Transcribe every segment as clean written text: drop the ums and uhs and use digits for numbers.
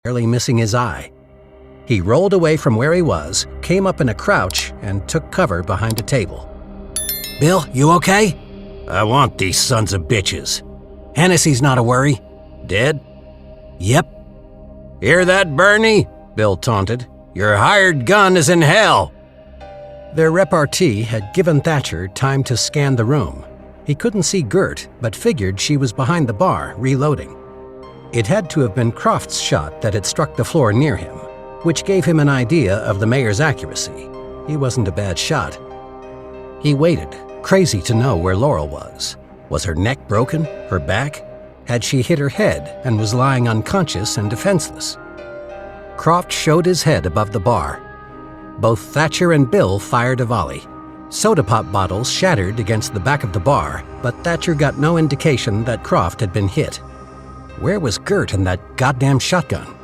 barely missing his eye. He rolled away from where he was, came up in a crouch, and took cover behind a table. Bill, you okay? I want these sons of bitches. Hennessy's not a worry. Dead? Yep. Hear that, Bernie? Bill taunted. Your hired gun is in hell. Their repartee had given Thatcher time to scan the room. He couldn't see Gert, but figured she was behind the bar, reloading. It had to have been Croft's shot that had struck the floor near him, which gave him an idea of the mayor's accuracy. He wasn't a bad shot. He waited, crazy to know where Laurel was. Was her neck broken? Her back? Had she hit her head and was lying unconscious and defenseless? Croft showed his head above the bar. Both Thatcher and Bill fired a volley. Soda pop bottles shattered against the back of the bar, but Thatcher got no indication that Croft had been hit. Where was Gert and that goddamn shotgun?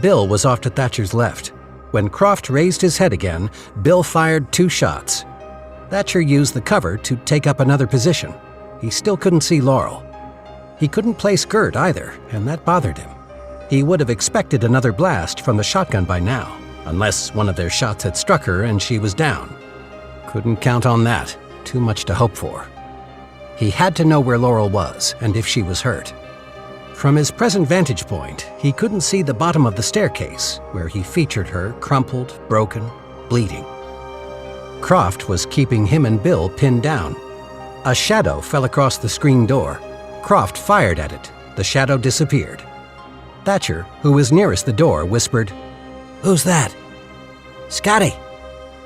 Bill was off to Thatcher's left. When Croft raised his head again, Bill fired 2 shots. Thatcher used the cover to take up another position. He still couldn't see Laurel. He couldn't place Gert either, and that bothered him. He would have expected another blast from the shotgun by now, unless one of their shots had struck her and she was down. Couldn't count on that. Too much to hope for. He had to know where Laurel was and if she was hurt. From his present vantage point, he couldn't see the bottom of the staircase, where he featured her crumpled, broken, bleeding. Croft was keeping him and Bill pinned down. A shadow fell across the screen door. Croft fired at it. The shadow disappeared. Thatcher, who was nearest the door, whispered, "Who's that?" "Scotty.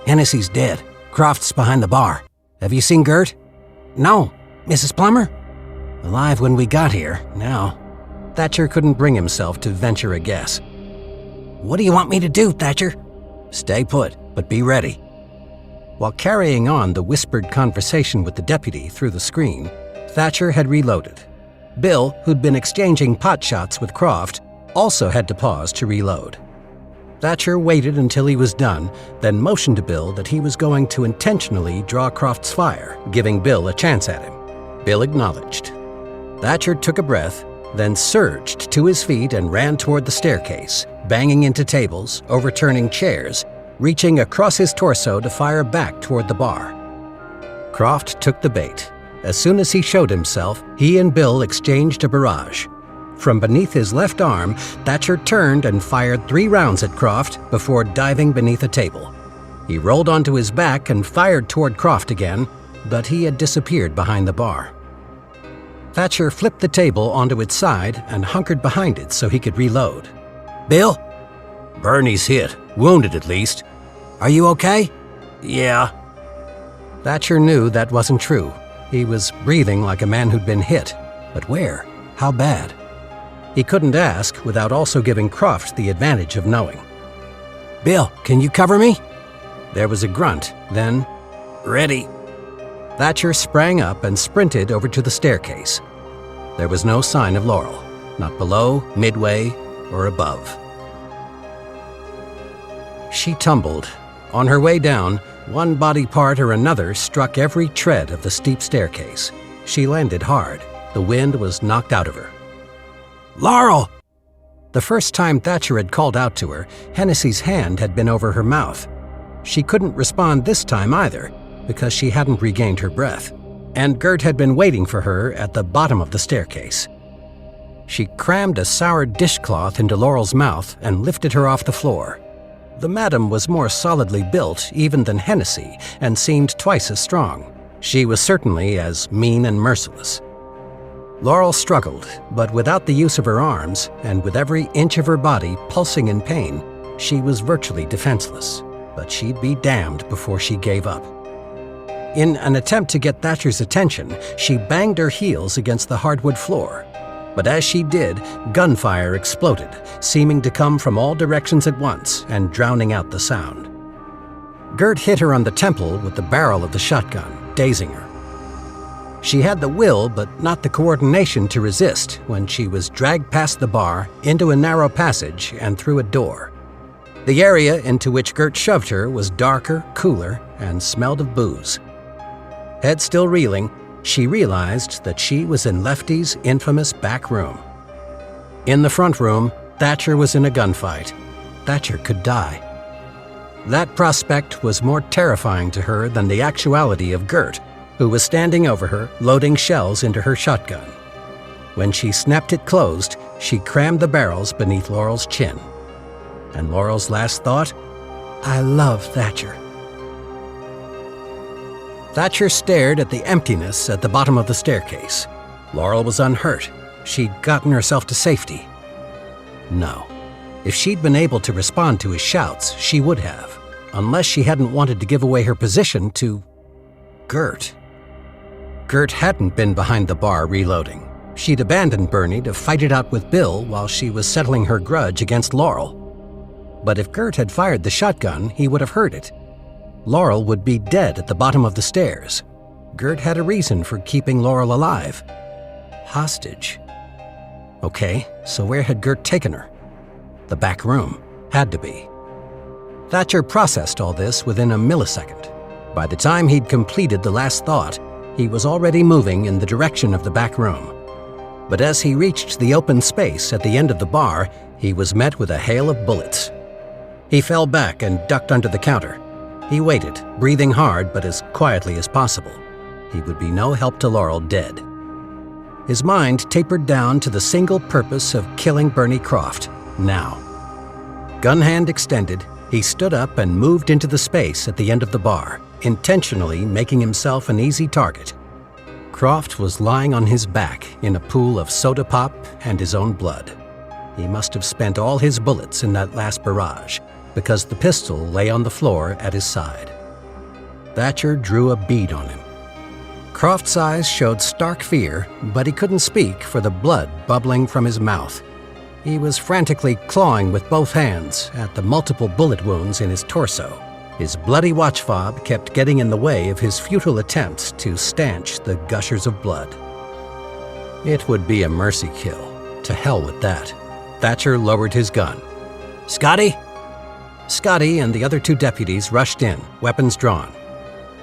Hennessy's dead. Croft's behind the bar. Have you seen Gert?" "No. Mrs. Plummer?" "Alive when we got here, now." Thatcher couldn't bring himself to venture a guess. "What do you want me to do, Thatcher?" "Stay put, but be ready." While carrying on the whispered conversation with the deputy through the screen, Thatcher had reloaded. Bill, who'd been exchanging pot shots with Croft, also had to pause to reload. Thatcher waited until he was done, then motioned to Bill that he was going to intentionally draw Croft's fire, giving Bill a chance at him. Bill acknowledged. Thatcher took a breath, then surged to his feet and ran toward the staircase, banging into tables, overturning chairs, reaching across his torso to fire back toward the bar. Croft took the bait. As soon as he showed himself, he and Bill exchanged a barrage. From beneath his left arm, Thatcher turned and fired 3 rounds at Croft before diving beneath a table. He rolled onto his back and fired toward Croft again, but he had disappeared behind the bar. Thatcher flipped the table onto its side and hunkered behind it so he could reload. "Bill?" "Bernie's hit. Wounded, at least." "Are you okay?" "Yeah." Thatcher knew that wasn't true. He was breathing like a man who'd been hit. But where? How bad? He couldn't ask without also giving Croft the advantage of knowing. "Bill, can you cover me?" There was a grunt, then, "Ready." Thatcher sprang up and sprinted over to the staircase. There was no sign of Laurel, not below, midway, or above. She tumbled. On her way down, one body part or another struck every tread of the steep staircase. She landed hard. The wind was knocked out of her. "Laurel!" The first time Thatcher had called out to her, Hennessy's hand had been over her mouth. She couldn't respond this time either, because she hadn't regained her breath, and Gert had been waiting for her at the bottom of the staircase. She crammed a sour dishcloth into Laurel's mouth and lifted her off the floor. The madam was more solidly built even than Hennessy and seemed twice as strong. She was certainly as mean and merciless. Laurel struggled, but without the use of her arms, and with every inch of her body pulsing in pain, she was virtually defenseless. But she'd be damned before she gave up. In an attempt to get Thatcher's attention, she banged her heels against the hardwood floor. But as she did, gunfire exploded, seeming to come from all directions at once and drowning out the sound. Gert hit her on the temple with the barrel of the shotgun, dazing her. She had the will but not the coordination to resist when she was dragged past the bar, into a narrow passage, and through a door. The area into which Gert shoved her was darker, cooler, and smelled of booze. Head still reeling, she realized that she was in Lefty's infamous back room. In the front room, Thatcher was in a gunfight. Thatcher could die. That prospect was more terrifying to her than the actuality of Gert, who was standing over her, loading shells into her shotgun. When she snapped it closed, she crammed the barrels beneath Laurel's chin. And Laurel's last thought? I love Thatcher. Thatcher stared at the emptiness at the bottom of the staircase. Laurel was unhurt. She'd gotten herself to safety. No. If she'd been able to respond to his shouts, she would have, unless she hadn't wanted to give away her position to Gert. Gert hadn't been behind the bar reloading. She'd abandoned Bernie to fight it out with Bill while she was settling her grudge against Laurel. But if Gert had fired the shotgun, he would have heard it. Laurel would be dead at the bottom of the stairs. Gert had a reason for keeping Laurel alive. Hostage. Okay, so where had Gert taken her? The back room. Had to be. Thatcher processed all this within a millisecond. By the time he'd completed the last thought, he was already moving in the direction of the back room. But as he reached the open space at the end of the bar, he was met with a hail of bullets. He fell back and ducked under the counter. He waited, breathing hard but as quietly as possible. He would be no help to Laurel dead. His mind tapered down to the single purpose of killing Bernie Croft, now. Gun hand extended, he stood up and moved into the space at the end of the bar, intentionally making himself an easy target. Croft was lying on his back in a pool of soda pop and his own blood. He must have spent all his bullets in that last barrage, because the pistol lay on the floor at his side. Thatcher drew a bead on him. Croft's eyes showed stark fear, but he couldn't speak for the blood bubbling from his mouth. He was frantically clawing with both hands at the multiple bullet wounds in his torso. His bloody watch fob kept getting in the way of his futile attempts to stanch the gushers of blood. It would be a mercy kill. To hell with that. Thatcher lowered his gun. Scotty? Scotty and the other two deputies rushed in, weapons drawn.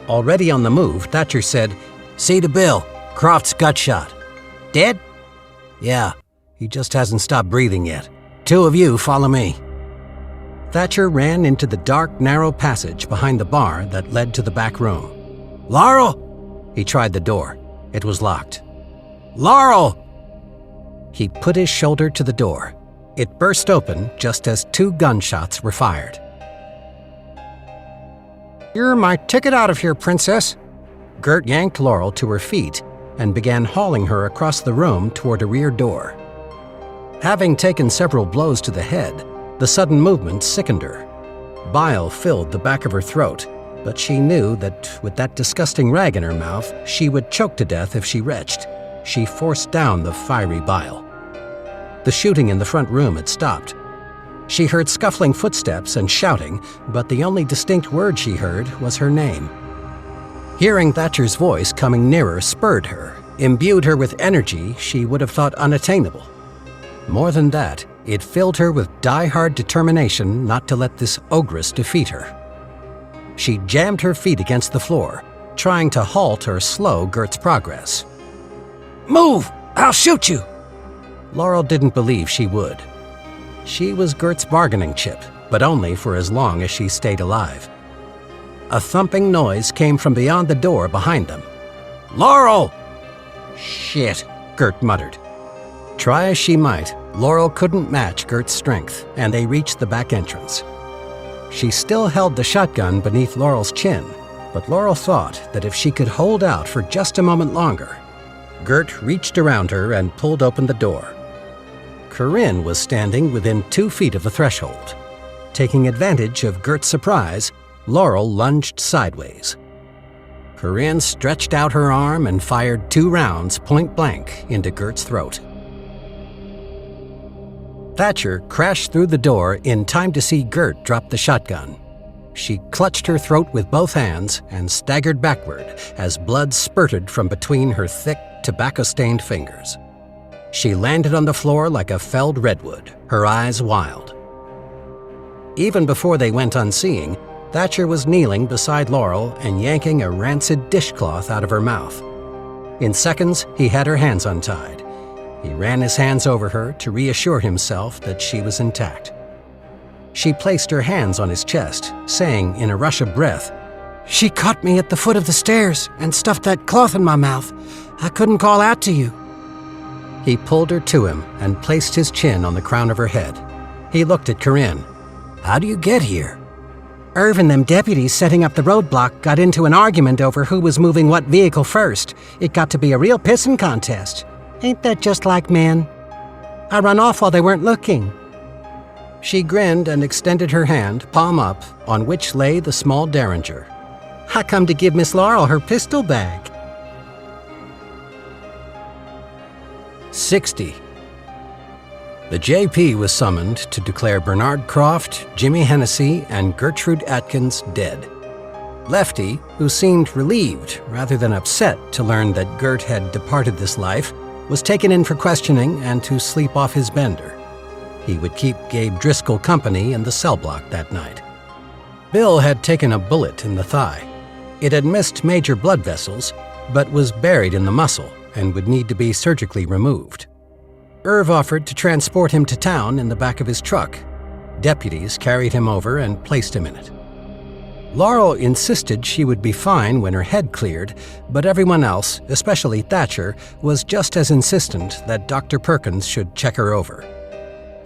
Already on the move, Thatcher said, "See to Bill. Croft's gut shot." "Dead?" "Yeah. He just hasn't stopped breathing yet. Two of you follow me." Thatcher ran into the dark, narrow passage behind the bar that led to the back room. "Laurel!" He tried the door. It was locked. "Laurel!" He put his shoulder to the door. It burst open just as two gunshots were fired. "You're my ticket out of here, Princess." Gert yanked Laurel to her feet and began hauling her across the room toward a rear door. Having taken several blows to the head, the sudden movement sickened her. Bile filled the back of her throat, but she knew that with that disgusting rag in her mouth, she would choke to death if she retched. She forced down the fiery bile. The shooting in the front room had stopped. She heard scuffling footsteps and shouting, but the only distinct word she heard was her name. Hearing Thatcher's voice coming nearer spurred her, imbued her with energy she would have thought unattainable. More than that, it filled her with die-hard determination not to let this ogress defeat her. She jammed her feet against the floor, trying to halt or slow Gert's progress. "Move! I'll shoot you!" Laurel didn't believe she would. She was Gert's bargaining chip, but only for as long as she stayed alive. A thumping noise came from beyond the door behind them. "Laurel!" "Shit," Gert muttered. Try as she might, Laurel couldn't match Gert's strength, and they reached the back entrance. She still held the shotgun beneath Laurel's chin, but Laurel thought that if she could hold out for just a moment longer. Gert reached around her and pulled open the door. Corinne was standing within 2 feet of the threshold. Taking advantage of Gert's surprise, Laurel lunged sideways. Corinne stretched out her arm and fired 2 rounds point blank into Gert's throat. Thatcher crashed through the door in time to see Gert drop the shotgun. She clutched her throat with both hands and staggered backward as blood spurted from between her thick, tobacco-stained fingers. She landed on the floor like a felled redwood, her eyes wild. Even before they went unseeing, Thatcher was kneeling beside Laurel and yanking a rancid dishcloth out of her mouth. In seconds, he had her hands untied. He ran his hands over her to reassure himself that she was intact. She placed her hands on his chest, saying in a rush of breath, "She caught me at the foot of the stairs and stuffed that cloth in my mouth. I couldn't call out to you." He pulled her to him and placed his chin on the crown of her head. He looked at Corinne. "How do you get here?" "Irv and them deputies setting up the roadblock got into an argument over who was moving what vehicle first. It got to be a real pissing contest. Ain't that just like men? I run off while they weren't looking." She grinned and extended her hand, palm up, on which lay the small derringer. "I come to give Miss Laurel her pistol back." 60. The JP was summoned to declare Bernard Croft, Jimmy Hennessy, and Gertrude Atkins dead. Lefty, who seemed relieved rather than upset to learn that Gert had departed this life, was taken in for questioning and to sleep off his bender. He would keep Gabe Driscoll company in the cell block that night. Bill had taken a bullet in the thigh. It had missed major blood vessels, but was buried in the muscle and would need to be surgically removed. Irv offered to transport him to town in the back of his truck. Deputies carried him over and placed him in it. Laurel insisted she would be fine when her head cleared, but everyone else, especially Thatcher, was just as insistent that Dr. Perkins should check her over.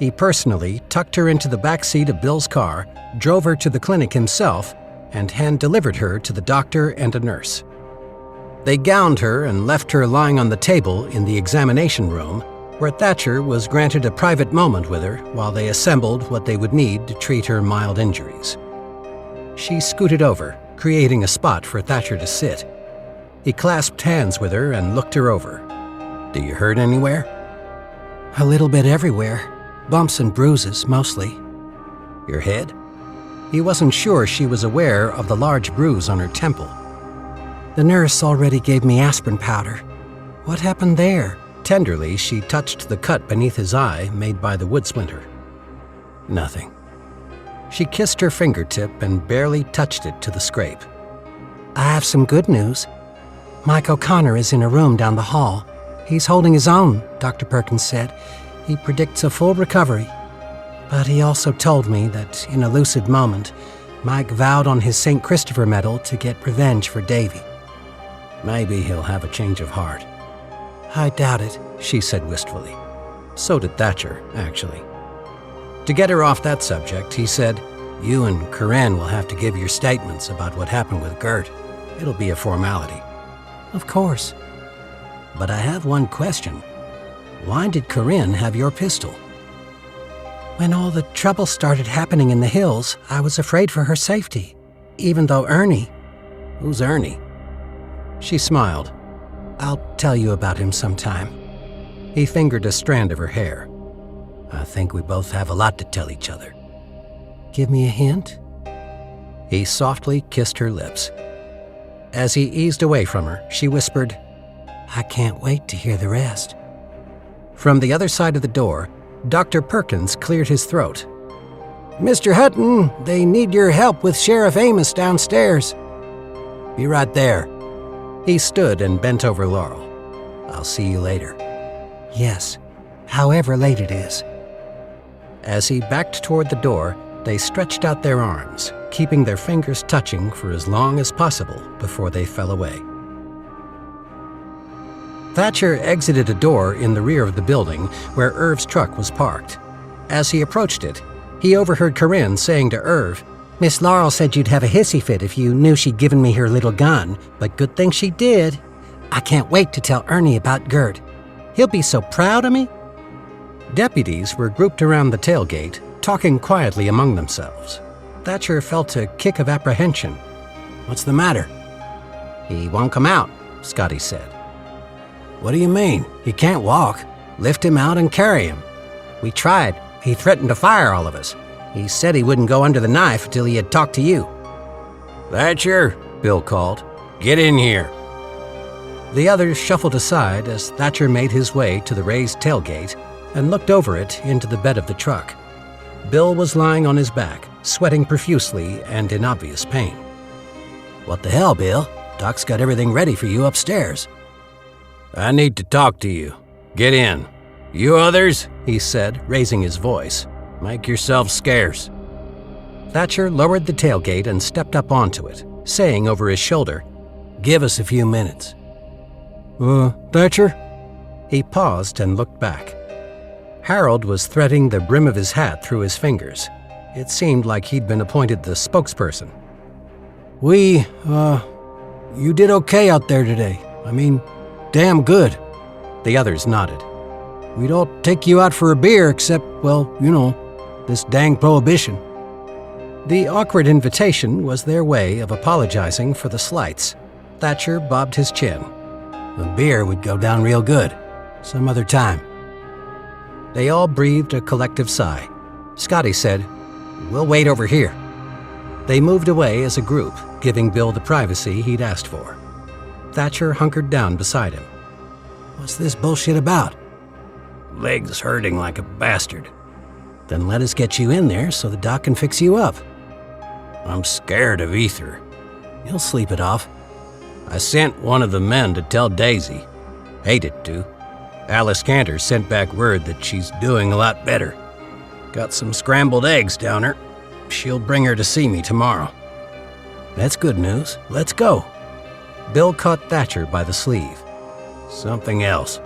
He personally tucked her into the back seat of Bill's car, drove her to the clinic himself, and hand-delivered her to the doctor and a nurse. They gowned her and left her lying on the table in the examination room, where Thatcher was granted a private moment with her while they assembled what they would need to treat her mild injuries. She scooted over, creating a spot for Thatcher to sit. He clasped hands with her and looked her over. "Do you hurt anywhere?" "A little bit everywhere. Bumps and bruises, mostly." "Your head?" He wasn't sure she was aware of the large bruise on her temple. "The nurse already gave me aspirin powder. What happened there?" Tenderly, she touched the cut beneath his eye made by the wood splinter. "Nothing." She kissed her fingertip and barely touched it to the scrape. "I have some good news. Mike O'Connor is in a room down the hall. He's holding his own," Dr. Perkins said. "He predicts a full recovery. But he also told me that, in a lucid moment, Mike vowed on his St. Christopher medal to get revenge for Davy." "Maybe he'll have a change of heart." "I doubt it," she said wistfully. So did Thatcher, actually. To get her off that subject, he said, "You and Corinne will have to give your statements about what happened with Gert. It'll be a formality." "Of course." "But I have one question. Why did Corinne have your pistol?" "When all the trouble started happening in the hills, I was afraid for her safety. Even though Ernie—" "Who's Ernie?" She smiled. "I'll tell you about him sometime." He fingered a strand of her hair. "I think we both have a lot to tell each other." "Give me a hint?" He softly kissed her lips. As he eased away from her, she whispered, "I can't wait to hear the rest." From the other side of the door, Dr. Perkins cleared his throat. "Mr. Hutton, they need your help with Sheriff Amos downstairs." "Be right there." He stood and bent over Laurel. "I'll see you later." "Yes, however late it is." As he backed toward the door, they stretched out their arms, keeping their fingers touching for as long as possible before they fell away. Thatcher exited a door in the rear of the building where Irv's truck was parked. As he approached it, he overheard Corinne saying to Irv, "Miss Laurel said you'd have a hissy fit if you knew she'd given me her little gun, but good thing she did. I can't wait to tell Ernie about Gert. He'll be so proud of me." Deputies were grouped around the tailgate, talking quietly among themselves. Thatcher felt a kick of apprehension. "What's the matter?" "He won't come out," Scotty said. "What do you mean? He can't walk. Lift him out and carry him." "We tried. He threatened to fire all of us. He said he wouldn't go under the knife until he had talked to you." "Thatcher," Bill called. "Get in here." The others shuffled aside as Thatcher made his way to the raised tailgate and looked over it into the bed of the truck. Bill was lying on his back, sweating profusely and in obvious pain. "What the hell, Bill? Doc's got everything ready for you upstairs." "I need to talk to you. Get in," You others, he said, raising his voice, make yourselves scarce. Thatcher lowered the tailgate and stepped up onto it, saying over his shoulder, "Give us a few minutes." Thatcher?" He paused and looked back. Harold was threading the brim of his hat through his fingers. It seemed like he'd been appointed the spokesperson. You did okay out there today. I mean, damn good." The others nodded. "We'd all take you out for a beer except, well, this dang prohibition." The awkward invitation was their way of apologizing for the slights. Thatcher bobbed his chin. "A beer would go down real good. Some other time." They all breathed a collective sigh. Scotty said, "We'll wait over here." They moved away as a group, giving Bill the privacy he'd asked for. Thatcher hunkered down beside him. "What's this bullshit about?" Legs hurting like a bastard. "Then let us get you in there so the doc can fix you up." I'm scared of ether. "You'll sleep it off." I sent one of the men to tell Daisy. Hated to. Alice Cantor sent back word that she's doing a lot better. Got some scrambled eggs down her. She'll bring her to see me tomorrow. "That's good news. Let's go." Bill caught Thatcher by the sleeve. Something else.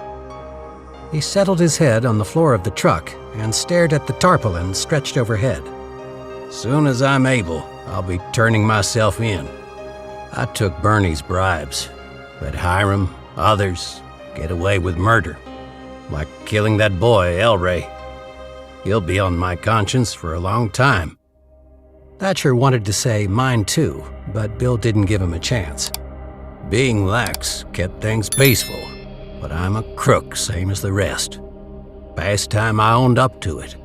He settled his head on the floor of the truck and stared at the tarpaulin stretched overhead. Soon as I'm able, I'll be turning myself in. I took Bernie's bribes, let Hiram, others, get away with murder, like killing that boy, Elray. He'll be on my conscience for a long time. Thatcher wanted to say mine too, but Bill didn't give him a chance. Being lax kept things peaceful, but I'm a crook same as the rest. Past time I owned up to it.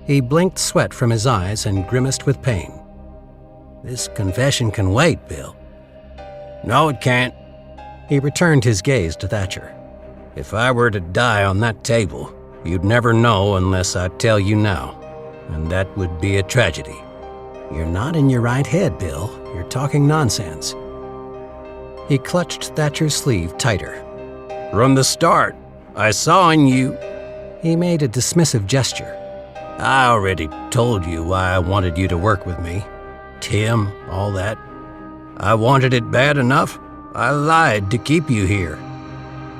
He blinked sweat from his eyes and grimaced with pain. This confession can wait, Bill. No, it can't. He returned his gaze to Thatcher. If I were to die on that table, you'd never know unless I tell you now, and that would be a tragedy. You're not in your right head, Bill. You're talking nonsense. He clutched Thatcher's sleeve tighter. From the start, I saw in you. He made a dismissive gesture. I already told you why I wanted you to work with me. Tim, all that. I wanted it bad enough. I lied to keep you here.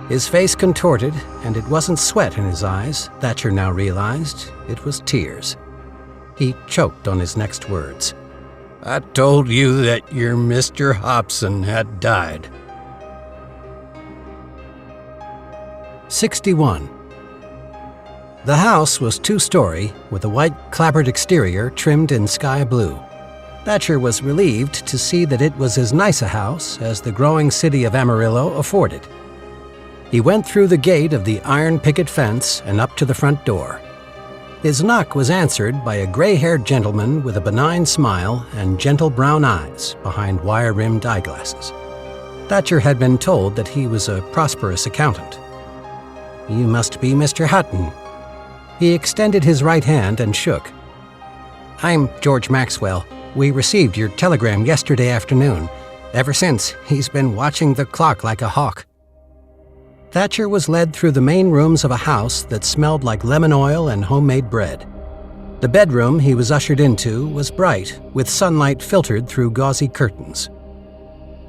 His face contorted, and it wasn't sweat in his eyes, Thatcher now realized. It was tears. He choked on his next words. I told you that your Mr. Hobson had died. 61. The house was two-story, with a white clapboard exterior trimmed in sky blue. Thatcher was relieved to see that it was as nice a house as the growing city of Amarillo afforded. He went through the gate of the iron picket fence and up to the front door. His knock was answered by a gray-haired gentleman with a benign smile and gentle brown eyes behind wire-rimmed eyeglasses. Thatcher had been told that he was a prosperous accountant. "You must be Mr. Hutton." He extended his right hand and shook. "I'm George Maxwell. We received your telegram yesterday afternoon. Ever since, he's been watching the clock like a hawk." Thatcher was led through the main rooms of a house that smelled like lemon oil and homemade bread. The bedroom he was ushered into was bright, with sunlight filtered through gauzy curtains.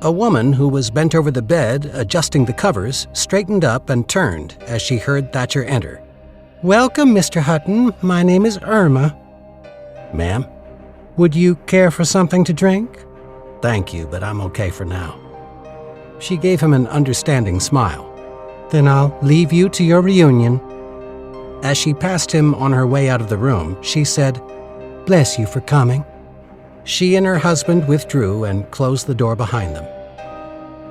A woman who was bent over the bed, adjusting the covers, straightened up and turned as she heard Thatcher enter. "Welcome, Mr. Hutton. My name is Irma." "Ma'am?" "Would you care for something to drink?" "Thank you, but I'm okay for now." She gave him an understanding smile. "Then I'll leave you to your reunion." As she passed him on her way out of the room, she said, "Bless you for coming." She and her husband withdrew and closed the door behind them.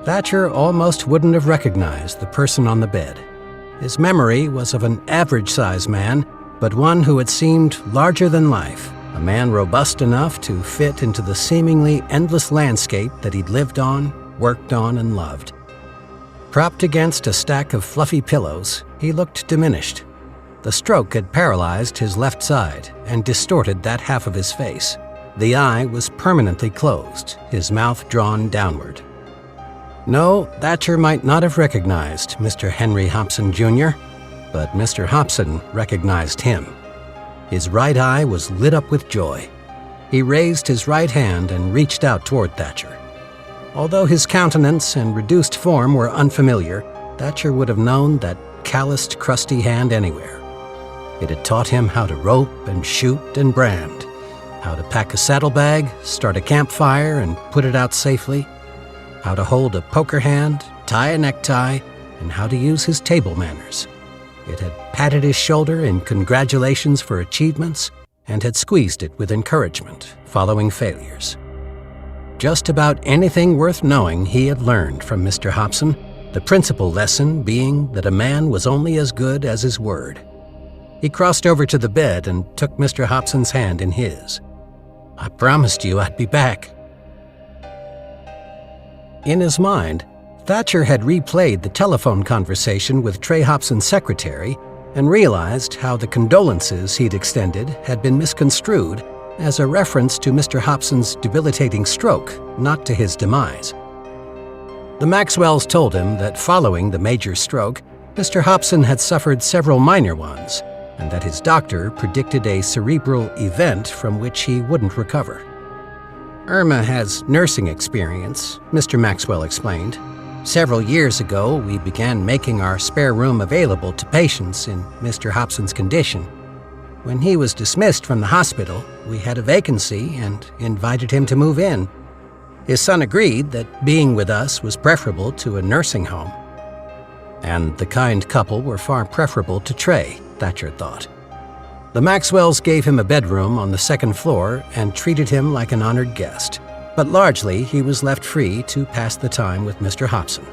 Thatcher almost wouldn't have recognized the person on the bed. His memory was of an average-sized man, but one who had seemed larger than life, a man robust enough to fit into the seemingly endless landscape that he'd lived on, worked on, and loved. Propped against a stack of fluffy pillows, he looked diminished. The stroke had paralyzed his left side and distorted that half of his face. The eye was permanently closed, his mouth drawn downward. No, Thatcher might not have recognized Mr. Henry Hobson, Jr. but Mr. Hobson recognized him. His right eye was lit up with joy. He raised his right hand and reached out toward Thatcher. Although his countenance and reduced form were unfamiliar, Thatcher would have known that calloused, crusty hand anywhere. It had taught him how to rope and shoot and brand, how to pack a saddlebag, start a campfire and put it out safely, how to hold a poker hand, tie a necktie, and how to use his table manners. It had patted his shoulder in congratulations for achievements and had squeezed it with encouragement following failures. Just about anything worth knowing he had learned from Mr. Hobson, the principal lesson being that a man was only as good as his word. He crossed over to the bed and took Mr. Hobson's hand in his. "I promised you I'd be back." In his mind, Thatcher had replayed the telephone conversation with Trey Hobson's secretary and realized how the condolences he'd extended had been misconstrued as a reference to Mr. Hobson's debilitating stroke, not to his demise. The Maxwells told him that following the major stroke, Mr. Hobson had suffered several minor ones, and that his doctor predicted a cerebral event from which he wouldn't recover. "Irma has nursing experience," Mr. Maxwell explained. "Several years ago, we began making our spare room available to patients in Mr. Hobson's condition. When he was dismissed from the hospital, we had a vacancy and invited him to move in. His son agreed that being with us was preferable to a nursing home." And the kind couple were far preferable to Trey, Thatcher thought. The Maxwells gave him a bedroom on the second floor and treated him like an honored guest, but largely he was left free to pass the time with Mr. Hobson.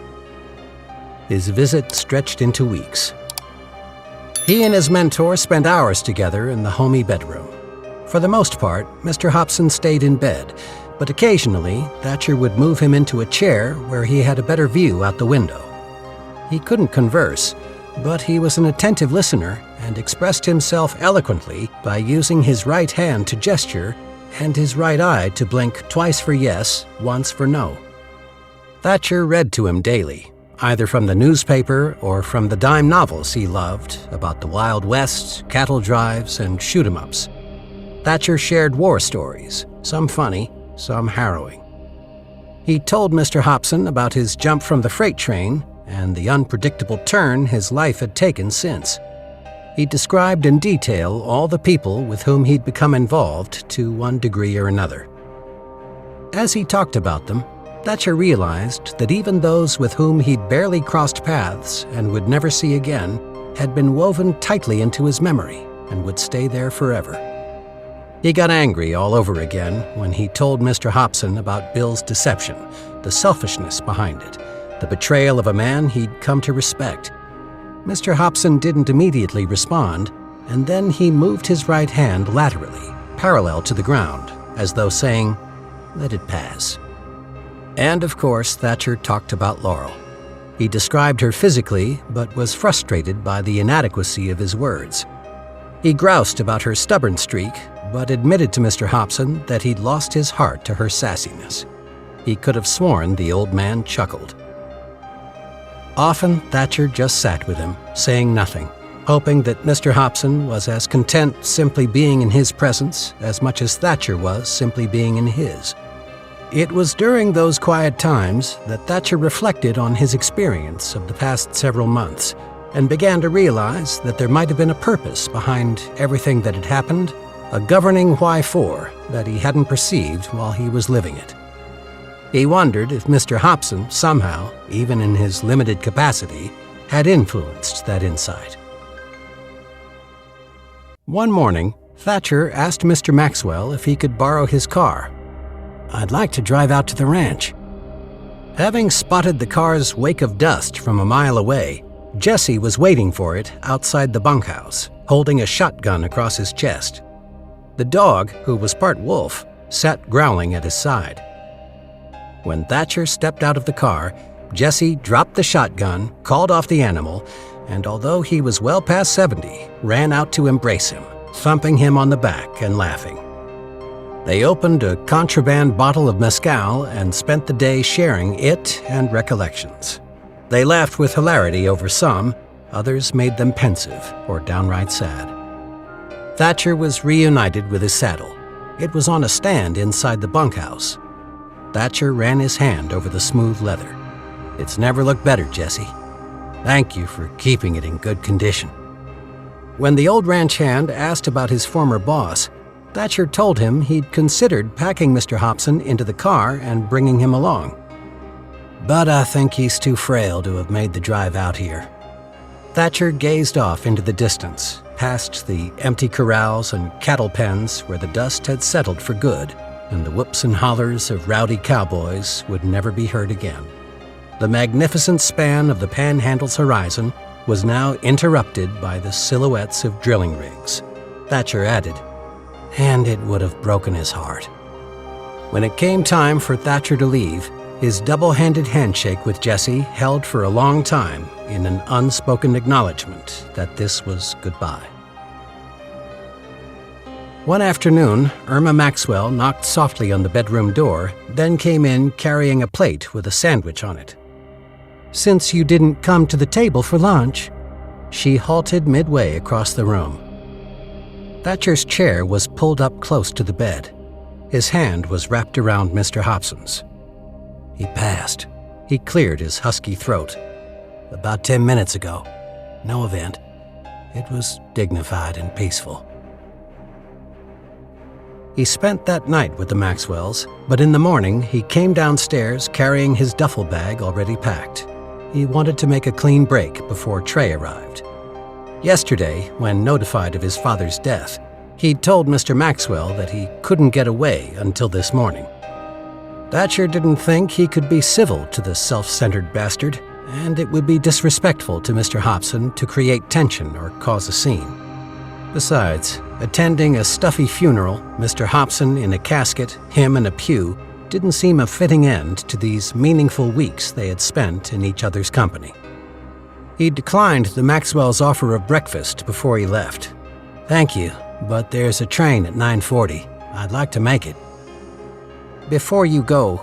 His visit stretched into weeks. He and his mentor spent hours together in the homey bedroom. For the most part, Mr. Hobson stayed in bed, but occasionally Thatcher would move him into a chair where he had a better view out the window. He couldn't converse, but he was an attentive listener and expressed himself eloquently by using his right hand to gesture and his right eye to blink twice for yes, once for no. Thatcher read to him daily, either from the newspaper or from the dime novels he loved about the Wild West, cattle drives, and shoot-'em-ups. Thatcher shared war stories, some funny, some harrowing. He told Mr. Hobson about his jump from the freight train and the unpredictable turn his life had taken since. He described in detail all the people with whom he'd become involved to one degree or another. As he talked about them, Thatcher realized that even those with whom he'd barely crossed paths and would never see again had been woven tightly into his memory and would stay there forever. He got angry all over again when he told Mr. Hobson about Bill's deception, the selfishness behind it, the betrayal of a man he'd come to respect. Mr. Hobson didn't immediately respond, and then he moved his right hand laterally, parallel to the ground, as though saying, "Let it pass." And of course, Thatcher talked about Laurel. He described her physically, but was frustrated by the inadequacy of his words. He groused about her stubborn streak, but admitted to Mr. Hobson that he'd lost his heart to her sassiness. He could have sworn the old man chuckled. Often, Thatcher just sat with him, saying nothing, hoping that Mr. Hobson was as content simply being in his presence as much as Thatcher was simply being in his. It was during those quiet times that Thatcher reflected on his experience of the past several months and began to realize that there might have been a purpose behind everything that had happened, a governing why-for that he hadn't perceived while he was living it. He wondered if Mr. Hobson somehow, even in his limited capacity, had influenced that insight. One morning, Thatcher asked Mr. Maxwell if he could borrow his car. "I'd like to drive out to the ranch." Having spotted the car's wake of dust from a mile away, Jesse was waiting for it outside the bunkhouse, holding a shotgun across his chest. The dog, who was part wolf, sat growling at his side. When Thatcher stepped out of the car, Jesse dropped the shotgun, called off the animal, and although he was well past 70, ran out to embrace him, thumping him on the back and laughing. They opened a contraband bottle of mezcal and spent the day sharing it and recollections. They laughed with hilarity over some, Others made them pensive or downright sad. Thatcher was reunited with his saddle. It was on a stand inside the bunkhouse. Thatcher ran his hand over the smooth leather. "It's never looked better, Jesse. Thank you for keeping it in good condition." When the old ranch hand asked about his former boss, Thatcher told him he'd considered packing Mr. Hobson into the car and bringing him along. "But I think he's too frail to have made the drive out here." Thatcher gazed off into the distance, past the empty corrals and cattle pens where the dust had settled for good, and the whoops and hollers of rowdy cowboys would never be heard again. The magnificent span of the Panhandle's horizon was now interrupted by the silhouettes of drilling rigs. Thatcher added, "And it would have broken his heart." When it came time for Thatcher to leave, his double-handed handshake with Jesse held for a long time in an unspoken acknowledgement that this was goodbye. One afternoon, Irma Maxwell knocked softly on the bedroom door, then came in carrying a plate with a sandwich on it. "Since you didn't come to the table for lunch," she halted midway across the room. Thatcher's chair was pulled up close to the bed. His hand was wrapped around Mr. Hobson's. "He passed." He cleared his husky throat. "About 10 minutes ago. No event. It was dignified and peaceful." He spent that night with the Maxwells, but in the morning he came downstairs carrying his duffel bag already packed. He wanted to make a clean break before Trey arrived. Yesterday, when notified of his father's death, he'd told Mr. Maxwell that he couldn't get away until this morning. Thatcher didn't think he could be civil to the self-centered bastard, and it would be disrespectful to Mr. Hobson to create tension or cause a scene. Besides, attending a stuffy funeral, Mr. Hobson in a casket, him in a pew, didn't seem a fitting end to these meaningful weeks they had spent in each other's company. He declined the Maxwell's offer of breakfast before he left. "Thank you, but there's a train at 9:40. I'd like to make it." "Before you go,"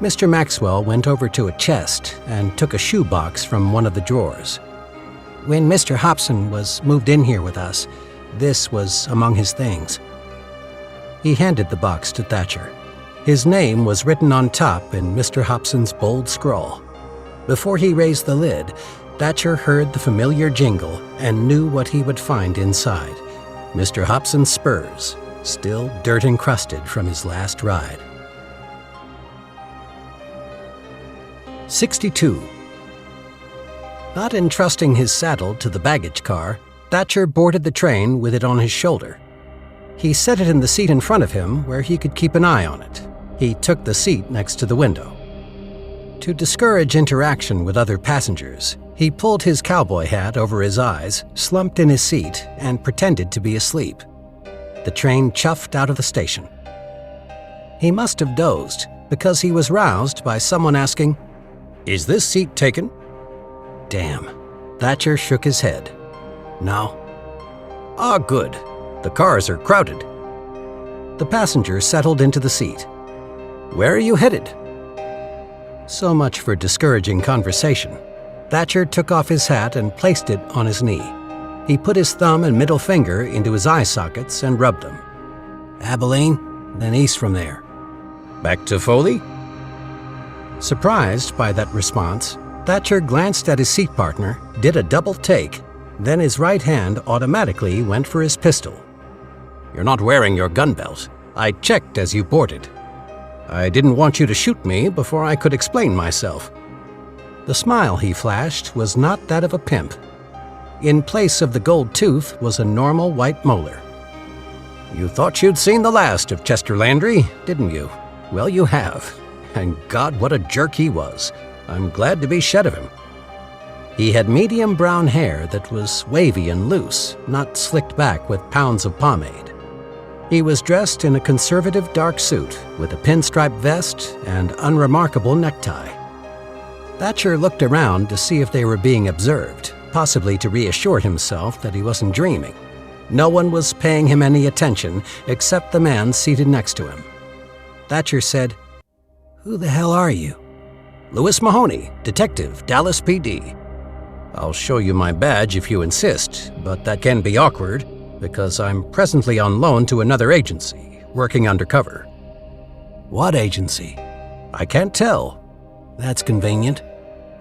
Mr. Maxwell went over to a chest and took a shoebox from one of the drawers. "When Mr. Hobson was moved in here with us, this was among his things." He handed the box to Thatcher. His name was written on top in Mr. Hobson's bold scrawl. Before he raised the lid, Thatcher heard the familiar jingle and knew what he would find inside. Mr. Hobson's spurs, still dirt encrusted from his last ride. 62. Not entrusting his saddle to the baggage car, Thatcher boarded the train with it on his shoulder. He set it in the seat in front of him where he could keep an eye on it. He took the seat next to the window. To discourage interaction with other passengers, he pulled his cowboy hat over his eyes, slumped in his seat, and pretended to be asleep. The train chuffed out of the station. He must have dozed because he was roused by someone asking, "Is this seat taken?" Damn. Thatcher shook his head. "No." "Ah, good. The cars are crowded." The passenger settled into the seat. "Where are you headed?" So much for discouraging conversation. Thatcher took off his hat and placed it on his knee. He put his thumb and middle finger into his eye sockets and rubbed them. "Abilene, then east from there." "Back to Foley?" Surprised by that response, Thatcher glanced at his seat partner, did a double take, then his right hand automatically went for his pistol. "You're not wearing your gun belt. I checked as you boarded. I didn't want you to shoot me before I could explain myself." The smile he flashed was not that of a pimp. In place of the gold tooth was a normal white molar. "You thought you'd seen the last of Chester Landry, didn't you? Well, you have. And God, what a jerk he was. I'm glad to be shed of him." He had medium brown hair that was wavy and loose, not slicked back with pounds of pomade. He was dressed in a conservative dark suit with a pinstripe vest and unremarkable necktie. Thatcher looked around to see if they were being observed, possibly to reassure himself that he wasn't dreaming. No one was paying him any attention except the man seated next to him. Thatcher said, "Who the hell are you?" "Louis Mahoney, detective, Dallas PD." I'll show you my badge if you insist, but that can be awkward because I'm presently on loan to another agency, working undercover. What agency? I can't tell. That's convenient.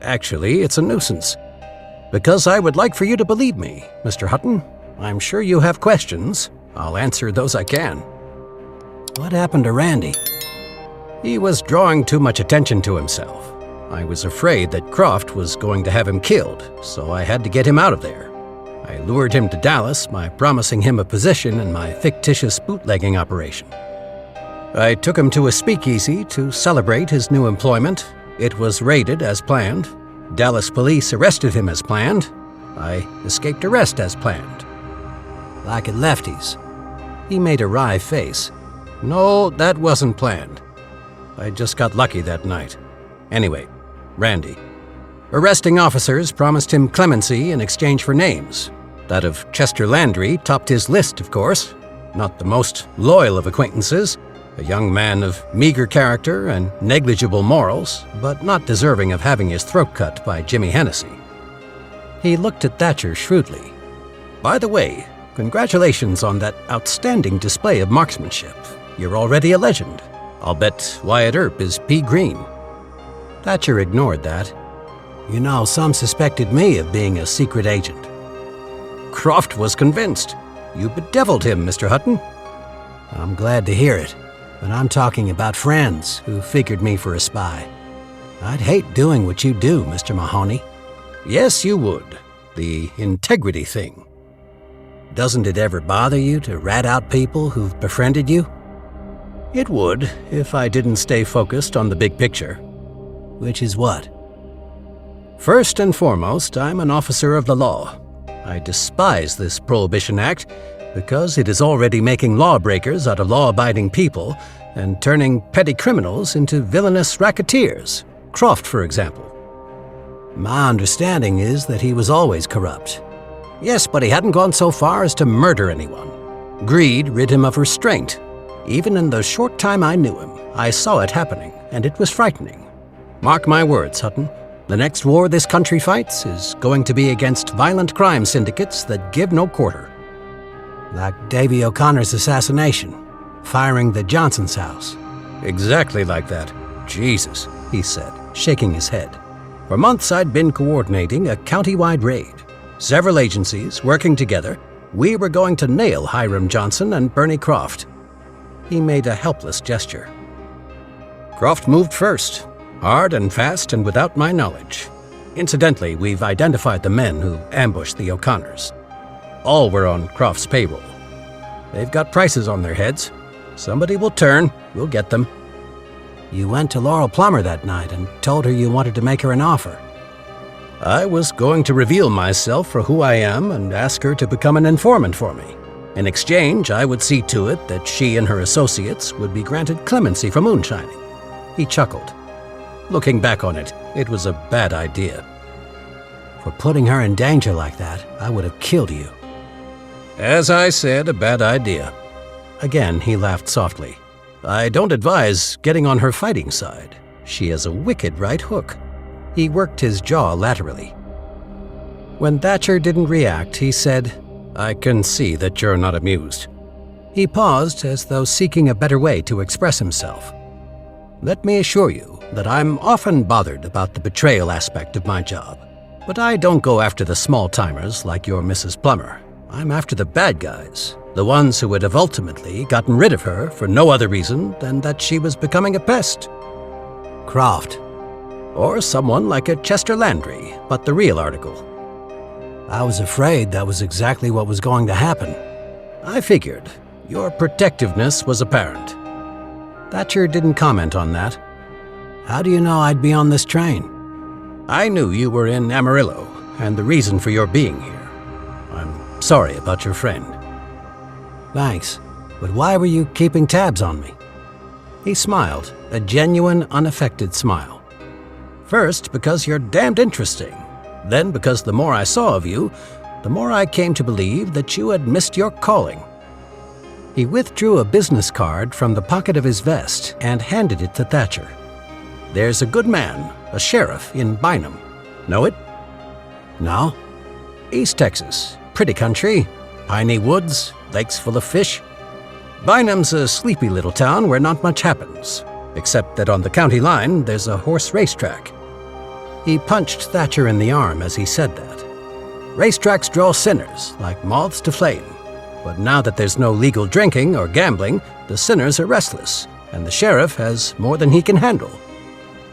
Actually, it's a nuisance. Because I would like for you to believe me, Mr. Hutton. I'm sure you have questions. I'll answer those I can. What happened to Randy? He was drawing too much attention to himself. I was afraid that Croft was going to have him killed, so I had to get him out of there. I lured him to Dallas by promising him a position in my fictitious bootlegging operation. I took him to a speakeasy to celebrate his new employment. It was raided as planned. Dallas police arrested him as planned. I escaped arrest as planned. Like at Lefty's. He made a wry face. No, that wasn't planned. I just got lucky that night. Anyway, Randy. Arresting officers promised him clemency in exchange for names. That of Chester Landry topped his list, of course. Not the most loyal of acquaintances. A young man of meager character and negligible morals, but not deserving of having his throat cut by Jimmy Hennessy. He looked at Thatcher shrewdly. By the way, congratulations on that outstanding display of marksmanship. You're already a legend. I'll bet Wyatt Earp is pea green. Thatcher ignored that. You know, some suspected me of being a secret agent. Croft was convinced. You bedeviled him, Mr. Hutton. I'm glad to hear it. But I'm talking about friends who figured me for a spy. I'd hate doing what you do, Mr. Mahoney. Yes, you would. The integrity thing. Doesn't it ever bother you to rat out people who've befriended you? It would, if I didn't stay focused on the big picture. Which is what? First and foremost, I'm an officer of the law. I despise this Prohibition Act because it is already making lawbreakers out of law-abiding people and turning petty criminals into villainous racketeers. Croft, for example. My understanding is that he was always corrupt. Yes, but he hadn't gone so far as to murder anyone. Greed rid him of restraint. Even in the short time I knew him, I saw it happening, and it was frightening. Mark my words, Hutton. The next war this country fights is going to be against violent crime syndicates that give no quarter. Like Davy O'Connor's assassination, firing the Johnson's house. Exactly like that. Jesus, he said, shaking his head. For months I'd been coordinating a county-wide raid. Several agencies working together, we were going to nail Hiram Johnson and Bernie Croft. He made a helpless gesture. Croft moved first, hard and fast and without my knowledge. Incidentally, we've identified the men who ambushed the O'Connors. All were on Croft's payroll. They've got prices on their heads. Somebody will turn. We'll get them. You went to Laurel Plummer that night and told her you wanted to make her an offer. I was going to reveal myself for who I am and ask her to become an informant for me. In exchange, I would see to it that she and her associates would be granted clemency for moonshining. He chuckled. Looking back on it, it was a bad idea. For putting her in danger like that, I would have killed you. As I said, a bad idea. Again, he laughed softly. I don't advise getting on her fighting side. She has a wicked right hook. He worked his jaw laterally. When Thatcher didn't react, he said, I can see that you're not amused. He paused as though seeking a better way to express himself. Let me assure you that I'm often bothered about the betrayal aspect of my job. But I don't go after the small-timers like your Mrs. Plummer. I'm after the bad guys, the ones who would have ultimately gotten rid of her for no other reason than that she was becoming a pest. Croft. Or someone like a Chester Landry, but the real article. I was afraid that was exactly what was going to happen. I figured. Your protectiveness was apparent. Thatcher didn't comment on that. How do you know I'd be on this train? I knew you were in Amarillo, and the reason for your being here. I'm sorry about your friend. Thanks, but why were you keeping tabs on me? He smiled, a genuine, unaffected smile. First, because you're damned interesting. Then, because the more I saw of you, the more I came to believe that you had missed your calling. He withdrew a business card from the pocket of his vest and handed it to Thatcher. There's a good man, a sheriff in Bynum. Know it? No? East Texas. Pretty country. Piney woods, lakes full of fish. Bynum's a sleepy little town where not much happens, except that on the county line there's a horse racetrack. He punched Thatcher in the arm as he said that. Racetracks draw sinners, like moths to flame. But now that there's no legal drinking or gambling, the sinners are restless, and the sheriff has more than he can handle.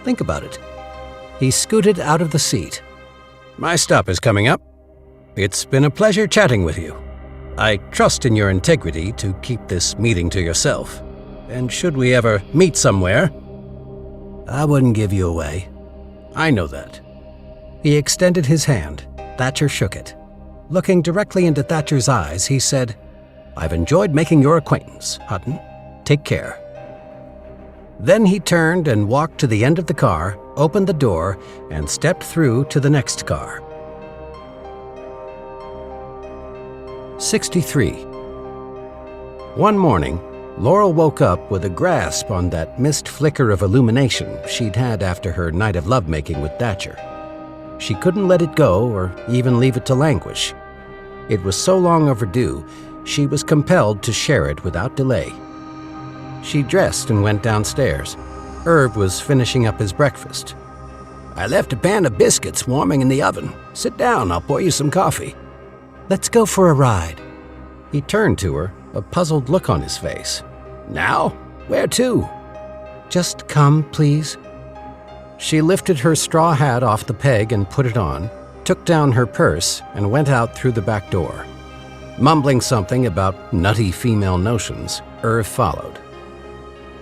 Think about it. He scooted out of the seat. My stop is coming up. It's been a pleasure chatting with you. I trust in your integrity to keep this meeting to yourself. And should we ever meet somewhere, I wouldn't give you away. I know that. He extended his hand. Thatcher shook it. Looking directly into Thatcher's eyes, he said, I've enjoyed making your acquaintance, Hutton. Take care. Then he turned and walked to the end of the car, opened the door, and stepped through to the next car. 63. One morning, Laurel woke up with a grasp on that missed flicker of illumination she'd had after her night of lovemaking with Thatcher. She couldn't let it go or even leave it to languish. It was so long overdue, she was compelled to share it without delay. She dressed and went downstairs. Irv was finishing up his breakfast. I left a pan of biscuits warming in the oven. Sit down, I'll pour you some coffee. Let's go for a ride. He turned to her, a puzzled look on his face. Now? Where to? Just come, please. She lifted her straw hat off the peg and put it on, took down her purse, and went out through the back door. Mumbling something about nutty female notions, Irv followed.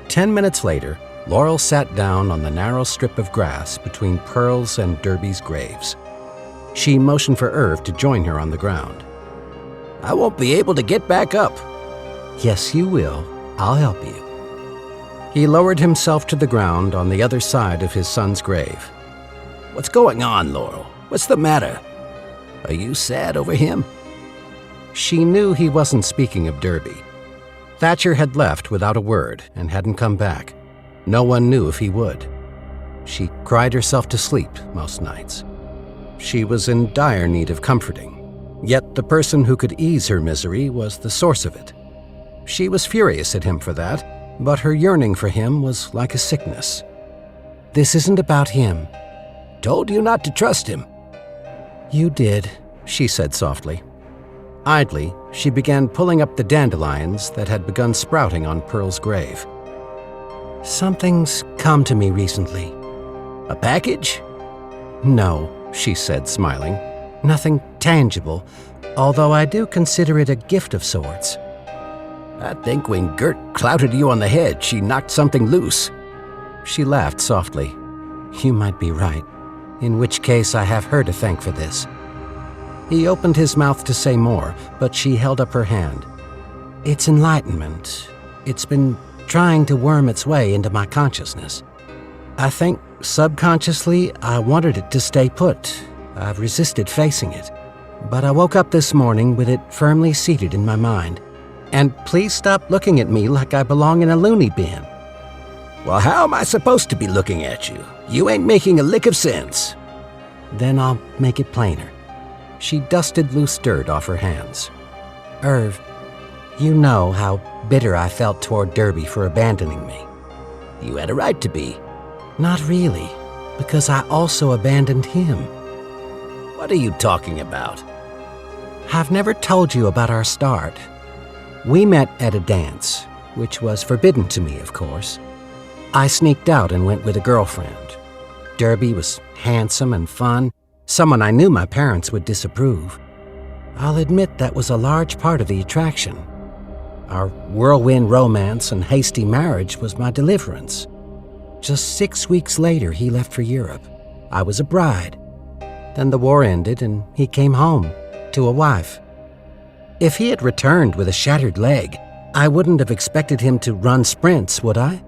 10 minutes later, Laurel sat down on the narrow strip of grass between Pearl's and Derby's graves. She motioned for Irv to join her on the ground. I won't be able to get back up. Yes, you will. I'll help you. He lowered himself to the ground on the other side of his son's grave. What's going on, Laurel? What's the matter? Are you sad over him? She knew he wasn't speaking of Derby. Thatcher had left without a word and hadn't come back. No one knew if he would. She cried herself to sleep most nights. She was in dire need of comforting, yet the person who could ease her misery was the source of it. She was furious at him for that, but her yearning for him was like a sickness. This isn't about him. Told you not to trust him. You did, she said softly. Idly, she began pulling up the dandelions that had begun sprouting on Pearl's grave. Something's come to me recently. A package? No, she said, smiling. Nothing tangible, although I do consider it a gift of sorts. I think when Gert clouted you on the head, she knocked something loose. She laughed softly. You might be right, in which case I have her to thank for this. He opened his mouth to say more, but she held up her hand. It's enlightenment. It's been trying to worm its way into my consciousness. I think, subconsciously, I wanted it to stay put. I've resisted facing it. But I woke up this morning with it firmly seated in my mind. And please stop looking at me like I belong in a loony bin. Well, how am I supposed to be looking at you? You ain't making a lick of sense. Then I'll make it plainer. She dusted loose dirt off her hands. Irv, you know how bitter I felt toward Derby for abandoning me. You had a right to be. Not really, because I also abandoned him. What are you talking about? I've never told you about our start. We met at a dance, which was forbidden to me, of course. I sneaked out and went with a girlfriend. Derby was handsome and fun, someone I knew my parents would disapprove. I'll admit that was a large part of the attraction. Our whirlwind romance and hasty marriage was my deliverance. Just 6 weeks later, he left for Europe. I was a bride. Then the war ended and he came home, to a wife. If he had returned with a shattered leg, I wouldn't have expected him to run sprints, would I?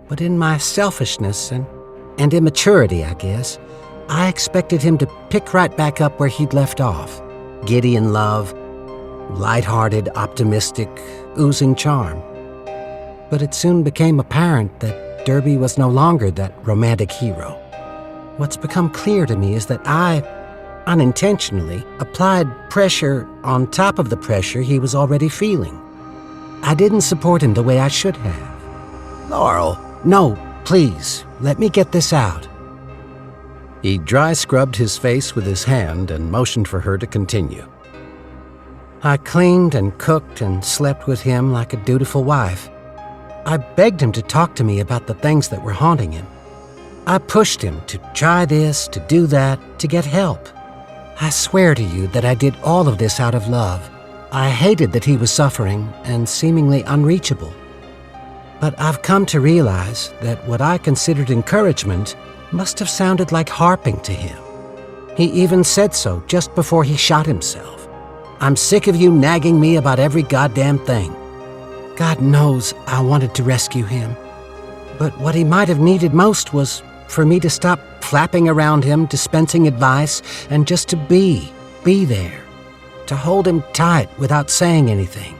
But in my selfishness and immaturity, I guess, I expected him to pick right back up where he'd left off. Giddy in love, light-hearted, optimistic, oozing charm. But it soon became apparent that Derby was no longer that romantic hero. What's become clear to me is that unintentionally, applied pressure on top of the pressure he was already feeling. I didn't support him the way I should have. Laurel. No, please, let me get this out. He dry scrubbed his face with his hand and motioned for her to continue. I cleaned and cooked and slept with him like a dutiful wife. I begged him to talk to me about the things that were haunting him. I pushed him to try this, to do that, to get help. I swear to you that I did all of this out of love. I hated that he was suffering and seemingly unreachable. But I've come to realize that what I considered encouragement must have sounded like harping to him. He even said so just before he shot himself. I'm sick of you nagging me about every goddamn thing. God knows I wanted to rescue him. But what he might have needed most was for me to stop flapping around him, dispensing advice, and just to be there. To hold him tight without saying anything.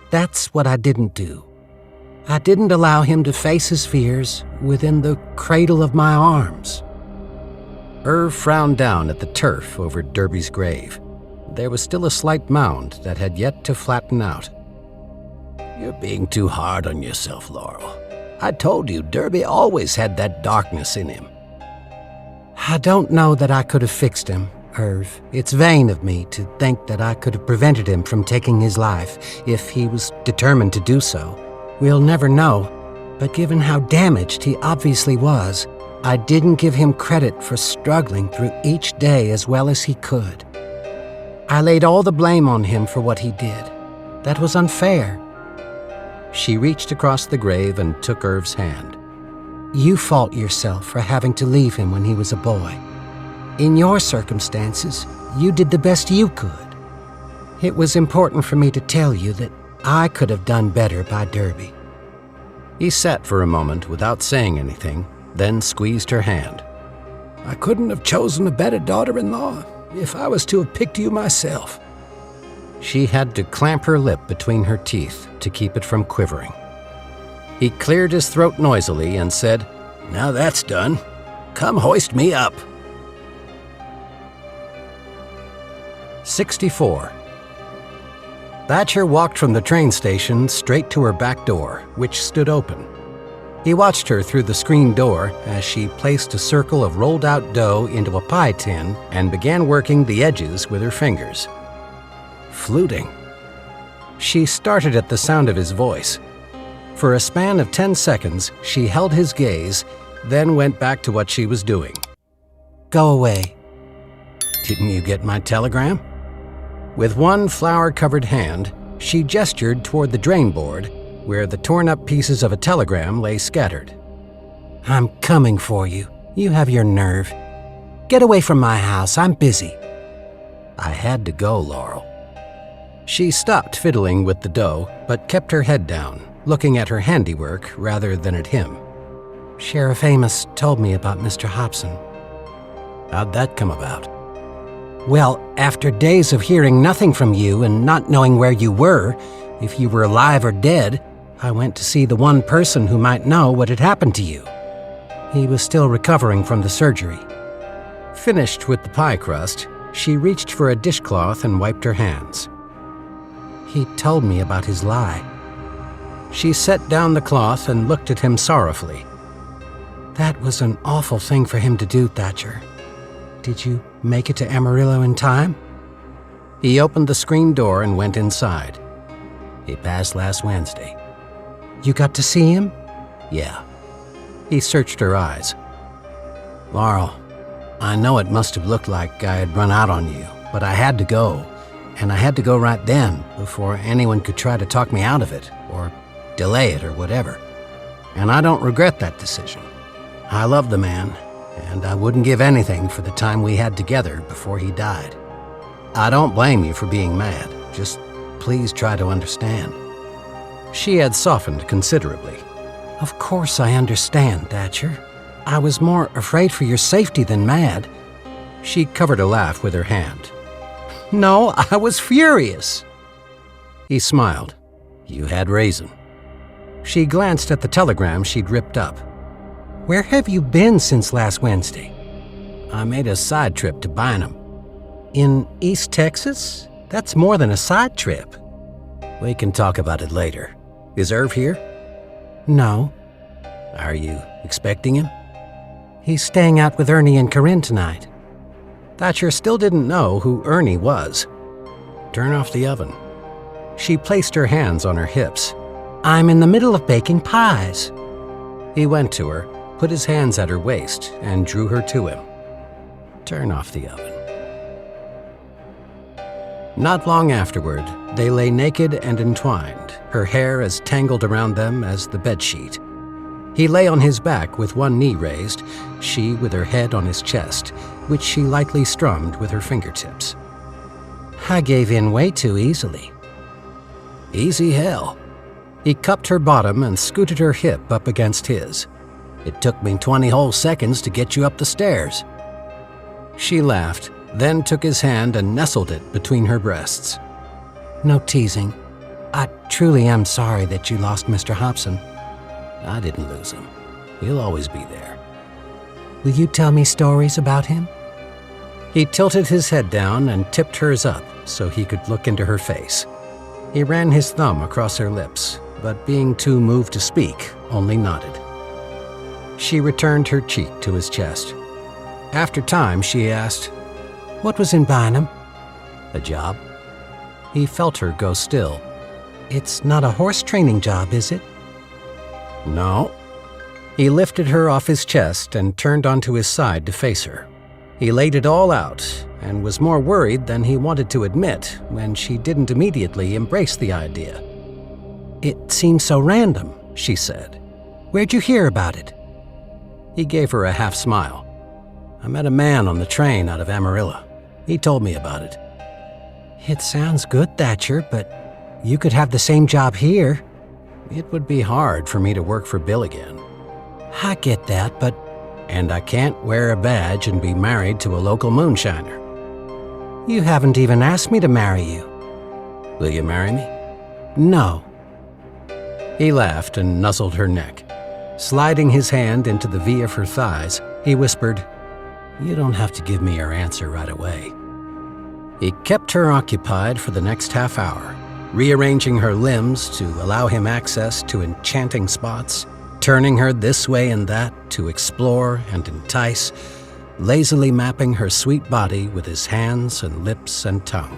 That's what I didn't do. I didn't allow him to face his fears within the cradle of my arms. Irv frowned down at the turf over Derby's grave. There was still a slight mound that had yet to flatten out. You're being too hard on yourself, Laurel. I told you Derby always had that darkness in him. I don't know that I could have fixed him, Irv. It's vain of me to think that I could have prevented him from taking his life if he was determined to do so. We'll never know, but given how damaged he obviously was, I didn't give him credit for struggling through each day as well as he could. I laid all the blame on him for what he did. That was unfair. She reached across the grave and took Irv's hand. You fault yourself for having to leave him when he was a boy. In your circumstances, you did the best you could. It was important for me to tell you that I could have done better by Derby. He sat for a moment without saying anything, then squeezed her hand. I couldn't have chosen a better daughter-in-law if I was to have picked you myself. She had to clamp her lip between her teeth to keep it from quivering. He cleared his throat noisily and said, Now that's done. Come hoist me up. 64. Thatcher walked from the train station straight to her back door, which stood open. He watched her through the screen door as she placed a circle of rolled-out dough into a pie tin and began working the edges with her fingers. Fluting. She started at the sound of his voice. For a span of 10 seconds, she held his gaze, then went back to what she was doing. Go away. Didn't you get my telegram? With one flour-covered hand, she gestured toward the drain board, where the torn-up pieces of a telegram lay scattered. I'm coming for you. You have your nerve. Get away from my house. I'm busy. I had to go, Laurel. She stopped fiddling with the dough, but kept her head down, looking at her handiwork rather than at him. Sheriff Amos told me about Mr. Hobson. How'd that come about? Well, after days of hearing nothing from you and not knowing where you were, if you were alive or dead, I went to see the one person who might know what had happened to you. He was still recovering from the surgery. Finished with the pie crust, she reached for a dishcloth and wiped her hands. He told me about his lie. She set down the cloth and looked at him sorrowfully. That was an awful thing for him to do, Thatcher. Did you make it to Amarillo in time? He opened the screen door and went inside. He passed last Wednesday. You got to see him? Yeah. He searched her eyes. Laurel, I know it must have looked like I had run out on you, but I had to go. And I had to go right then, before anyone could try to talk me out of it, or delay it, or whatever. And I don't regret that decision. I love the man, and I wouldn't give anything for the time we had together before he died. I don't blame you for being mad. Just please try to understand. She had softened considerably. Of course I understand, Thatcher. I was more afraid for your safety than mad. She covered a laugh with her hand. No, I was furious. He smiled. You had reason. She glanced at the telegram she'd ripped up. Where have you been since last Wednesday? I made a side trip to Bynum. In East Texas? That's more than a side trip. We can talk about it later. Is Irv here? No. Are you expecting him? He's staying out with Ernie and Corinne tonight. Thatcher still didn't know who Ernie was. Turn off the oven. She placed her hands on her hips. I'm in the middle of baking pies. He went to her, put his hands at her waist, and drew her to him. Turn off the oven. Not long afterward, they lay naked and entwined, her hair as tangled around them as the bedsheet. He lay on his back with one knee raised, she with her head on his chest, which she lightly strummed with her fingertips. I gave in way too easily. Easy hell. He cupped her bottom and scooted her hip up against his. It took me 20 whole seconds to get you up the stairs. She laughed, then took his hand and nestled it between her breasts. No teasing. I truly am sorry that you lost Mr. Hobson. I didn't lose him. He'll always be there. Will you tell me stories about him? He tilted his head down and tipped hers up so he could look into her face. He ran his thumb across her lips, but being too moved to speak, only nodded. She returned her cheek to his chest. After time, she asked, What was in Bynum? A job? He felt her go still. It's not a horse training job, is it? No. He lifted her off his chest and turned onto his side to face her. He laid it all out and was more worried than he wanted to admit when she didn't immediately embrace the idea. It seems so random, she said. Where'd you hear about it? He gave her a half smile. I met a man on the train out of Amarillo. He told me about it. It sounds good, Thatcher, but you could have the same job here. It would be hard for me to work for Bill again. I get that, but... And I can't wear a badge and be married to a local moonshiner. You haven't even asked me to marry you. Will you marry me? No. He laughed and nuzzled her neck. Sliding his hand into the V of her thighs, he whispered, You don't have to give me your answer right away. He kept her occupied for the next half hour, rearranging her limbs to allow him access to enchanting spots, turning her this way and that to explore and entice, lazily mapping her sweet body with his hands and lips and tongue.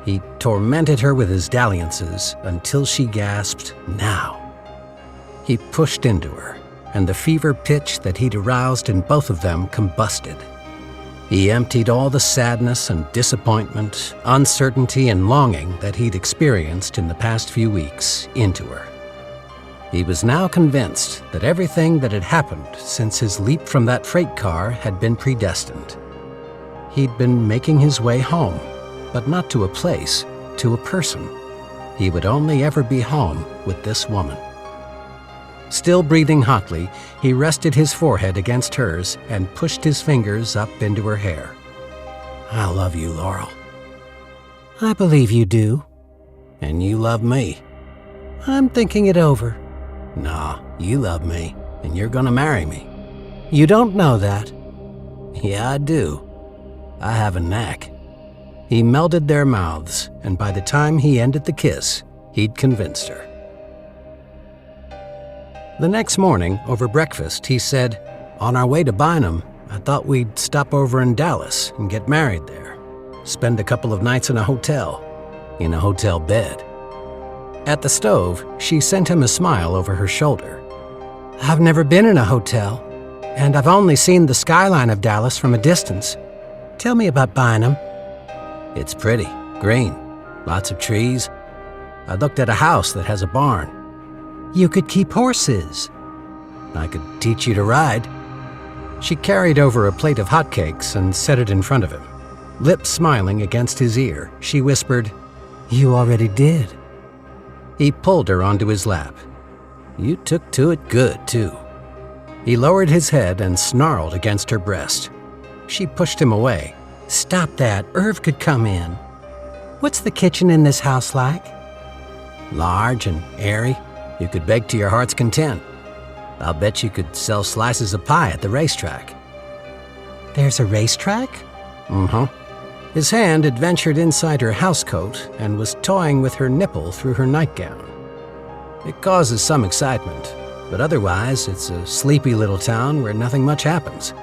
He tormented her with his dalliances until she gasped, Now. He pushed into her, and the fever pitch that he'd aroused in both of them combusted. He emptied all the sadness and disappointment, uncertainty and longing that he'd experienced in the past few weeks into her. He was now convinced that everything that had happened since his leap from that freight car had been predestined. He'd been making his way home, but not to a place, to a person. He would only ever be home with this woman. Still breathing hotly, he rested his forehead against hers and pushed his fingers up into her hair. I love you, Laurel. I believe you do. And you love me. I'm thinking it over. Nah, you love me, and you're gonna marry me. You don't know that. Yeah, I do. I have a knack. He melded their mouths, and by the time he ended the kiss, he'd convinced her. The next morning, over breakfast, he said, On our way to Bynum, I thought we'd stop over in Dallas and get married there. Spend a couple of nights in a hotel bed. At the stove, she sent him a smile over her shoulder. I've never been in a hotel, and I've only seen the skyline of Dallas from a distance. Tell me about Bynum. It's pretty, green, lots of trees. I looked at a house that has a barn. You could keep horses. I could teach you to ride. She carried over a plate of hotcakes and set it in front of him. Lips smiling against his ear, she whispered, You already did. He pulled her onto his lap. You took to it good, too. He lowered his head and snarled against her breast. She pushed him away. Stop that. Irv could come in. What's the kitchen in this house like? Large and airy. You could bake to your heart's content. I'll bet you could sell slices of pie at the racetrack. There's a racetrack? Mm-hmm. His hand had ventured inside her housecoat and was toying with her nipple through her nightgown. It causes some excitement, but otherwise it's a sleepy little town where nothing much happens.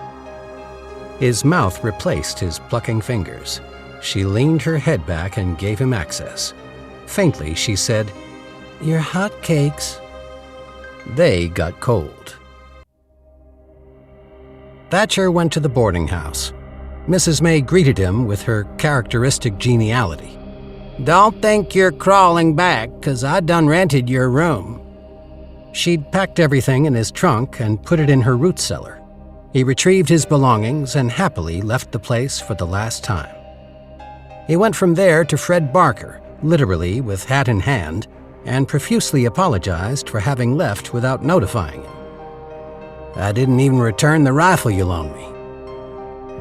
His mouth replaced his plucking fingers. She leaned her head back and gave him access. Faintly, she said, "Your hot cakes." They got cold. Thatcher went to the boarding house. Mrs. May greeted him with her characteristic geniality. "Don't think you're crawling back, 'cause I done rented your room." She'd packed everything in his trunk and put it in her root cellar. He retrieved his belongings and happily left the place for the last time. He went from there to Fred Barker, literally with hat in hand, and profusely apologized for having left without notifying him. "I didn't even return the rifle you loaned me."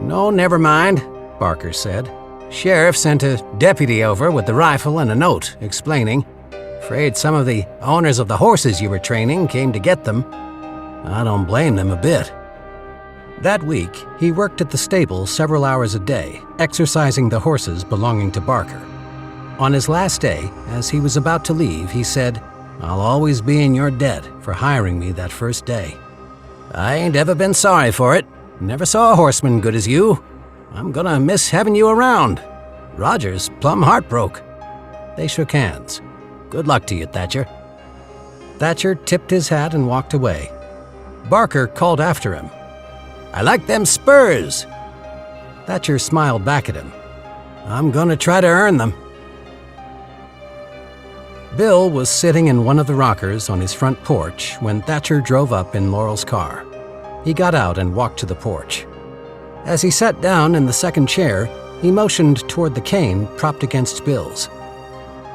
"No, never mind," Barker said. "Sheriff sent a deputy over with the rifle and a note explaining, 'Afraid some of the owners of the horses you were training came to get them.' I don't blame them a bit." That week, he worked at the stable several hours a day, exercising the horses belonging to Barker. On his last day, as he was about to leave, he said, "I'll always be in your debt for hiring me that first day. I ain't ever been sorry for it. Never saw a horseman good as you. I'm gonna miss having you around. Roger's plumb heartbroke." They shook hands. "Good luck to you, Thatcher." Thatcher tipped his hat and walked away. Barker called after him, "I like them spurs." Thatcher smiled back at him. "I'm gonna try to earn them." Bill was sitting in one of the rockers on his front porch when Thatcher drove up in Laurel's car. He got out and walked to the porch. As he sat down in the second chair, he motioned toward the cane propped against Bill's.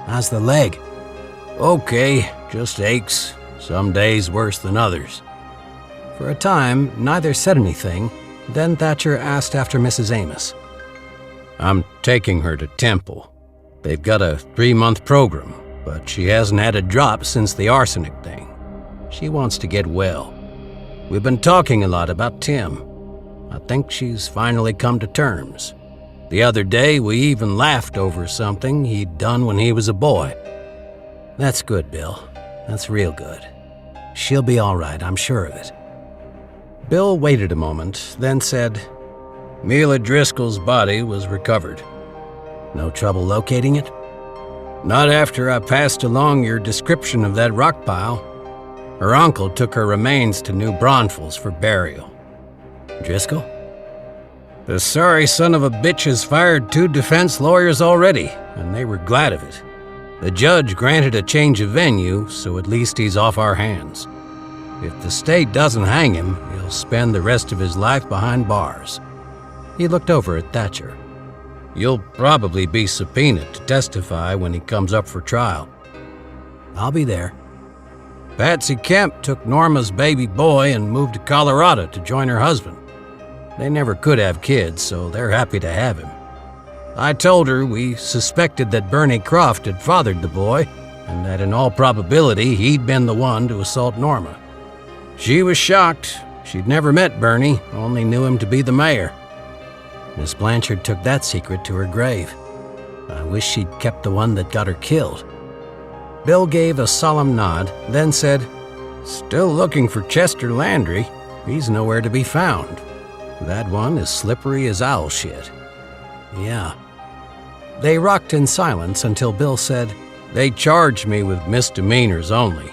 "How's the leg?" "Okay, just aches. Some days worse than others." For a time, neither said anything. Then Thatcher asked after Mrs. Amos. "I'm taking her to Temple. They've got a 3-month program, but she hasn't had a drop since the arsenic thing. She wants to get well. We've been talking a lot about Tim. I think she's finally come to terms. The other day, we even laughed over something he'd done when he was a boy." "That's good, Bill. That's real good. She'll be all right, I'm sure of it." Bill waited a moment, then said, "Mila Driscoll's body was recovered." "No trouble locating it?" "Not after I passed along your description of that rock pile. Her uncle took her remains to New Braunfels for burial." "Driscoll?" "The sorry son of a bitch has fired 2 defense lawyers already, and they were glad of it. The judge granted a change of venue, so at least he's off our hands. If the state doesn't hang him, he'll spend the rest of his life behind bars." He looked over at Thatcher. "You'll probably be subpoenaed to testify when he comes up for trial." "I'll be there." "Patsy Kemp took Norma's baby boy and moved to Colorado to join her husband. They never could have kids, so they're happy to have him. I told her we suspected that Bernie Croft had fathered the boy, and that in all probability he'd been the one to assault Norma. She was shocked. She'd never met Bernie, only knew him to be the mayor. Miss Blanchard took that secret to her grave. I wish she'd kept the one that got her killed." Bill gave a solemn nod, then said, "Still looking for Chester Landry. He's nowhere to be found. That one is slippery as owl shit." "Yeah." They rocked in silence until Bill said, "They charged me with misdemeanors only.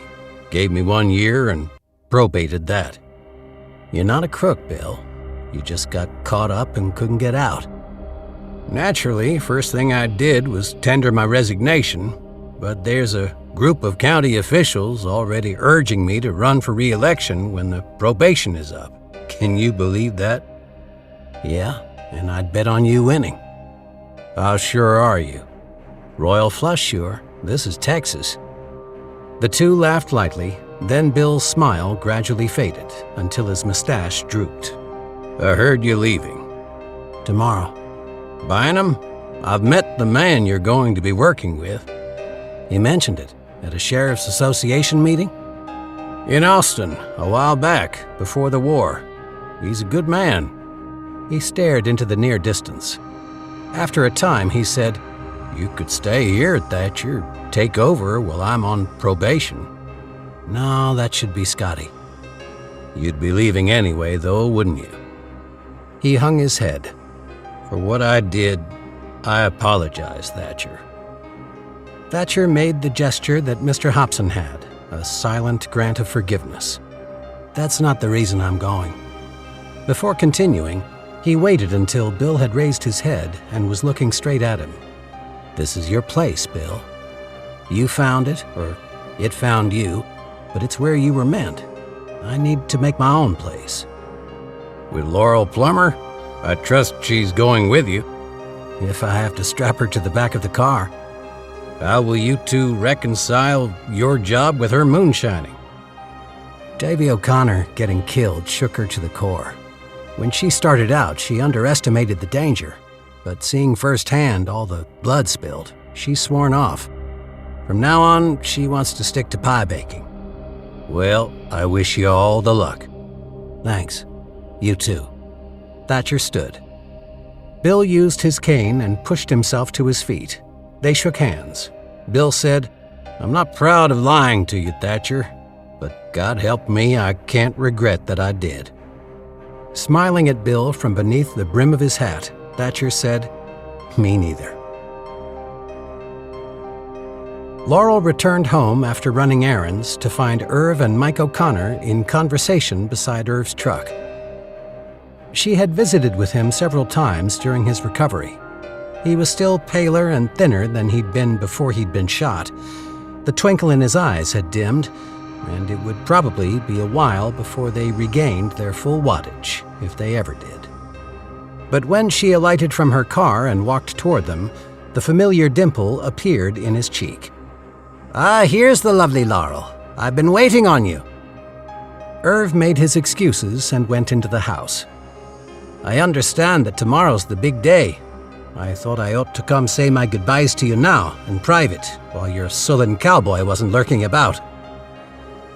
Gave me 1 year and probated that." "You're not a crook, Bill. You just got caught up and couldn't get out." "Naturally, first thing I did was tender my resignation, but there's a group of county officials already urging me to run for re-election when the probation is up. Can you believe that?" "Yeah, and I'd bet on you winning." "How sure are you?" "Royal flush sure. This is Texas." The two laughed lightly, then Bill's smile gradually faded until his mustache drooped. "I heard you leaving." "Tomorrow." "Bynum, I've met the man you're going to be working with." "He mentioned it at a Sheriff's Association meeting?" "In Austin, a while back, before the war. He's a good man." He stared into the near distance. After a time, he said, "You could stay here, Thatcher. Take over while I'm on probation." No, that should be Scotty. "You'd be leaving anyway, though, wouldn't you?" He hung his head. "For what I did, I apologize, Thatcher." Thatcher made the gesture that Mr. Hobson had, a silent grant of forgiveness. "That's not the reason I'm going." Before continuing, he waited until Bill had raised his head and was looking straight at him. "This is your place, Bill. You found it, or it found you, but it's where you were meant. I need to make my own place." "With Laurel Plummer? I trust she's going with you." "If I have to strap her to the back of the car." "How will you two reconcile your job with her moonshining?" Davy O'Connor getting killed shook her to the core. When she started out, she underestimated the danger, but seeing firsthand all the blood spilled, she's sworn off. From now on, she wants to stick to pie baking. "Well, I wish you all the luck." "Thanks. You too." Thatcher stood. Bill used his cane and pushed himself to his feet. They shook hands. Bill said, "I'm not proud of lying to you, Thatcher, but God help me, I can't regret that I did." Smiling at Bill from beneath the brim of his hat, Thatcher said, "Me neither." Laurel returned home after running errands to find Irv and Mike O'Connor in conversation beside Irv's truck. She had visited with him several times during his recovery. He was still paler and thinner than he'd been before he'd been shot. The twinkle in his eyes had dimmed, and it would probably be a while before they regained their full wattage, if they ever did. But when she alighted from her car and walked toward them, the familiar dimple appeared in his cheek. "Ah, here's the lovely Laurel. I've been waiting on you." Irv made his excuses and went into the house. "I understand that tomorrow's the big day. I thought I ought to come say my goodbyes to you now, in private, while your sullen cowboy wasn't lurking about."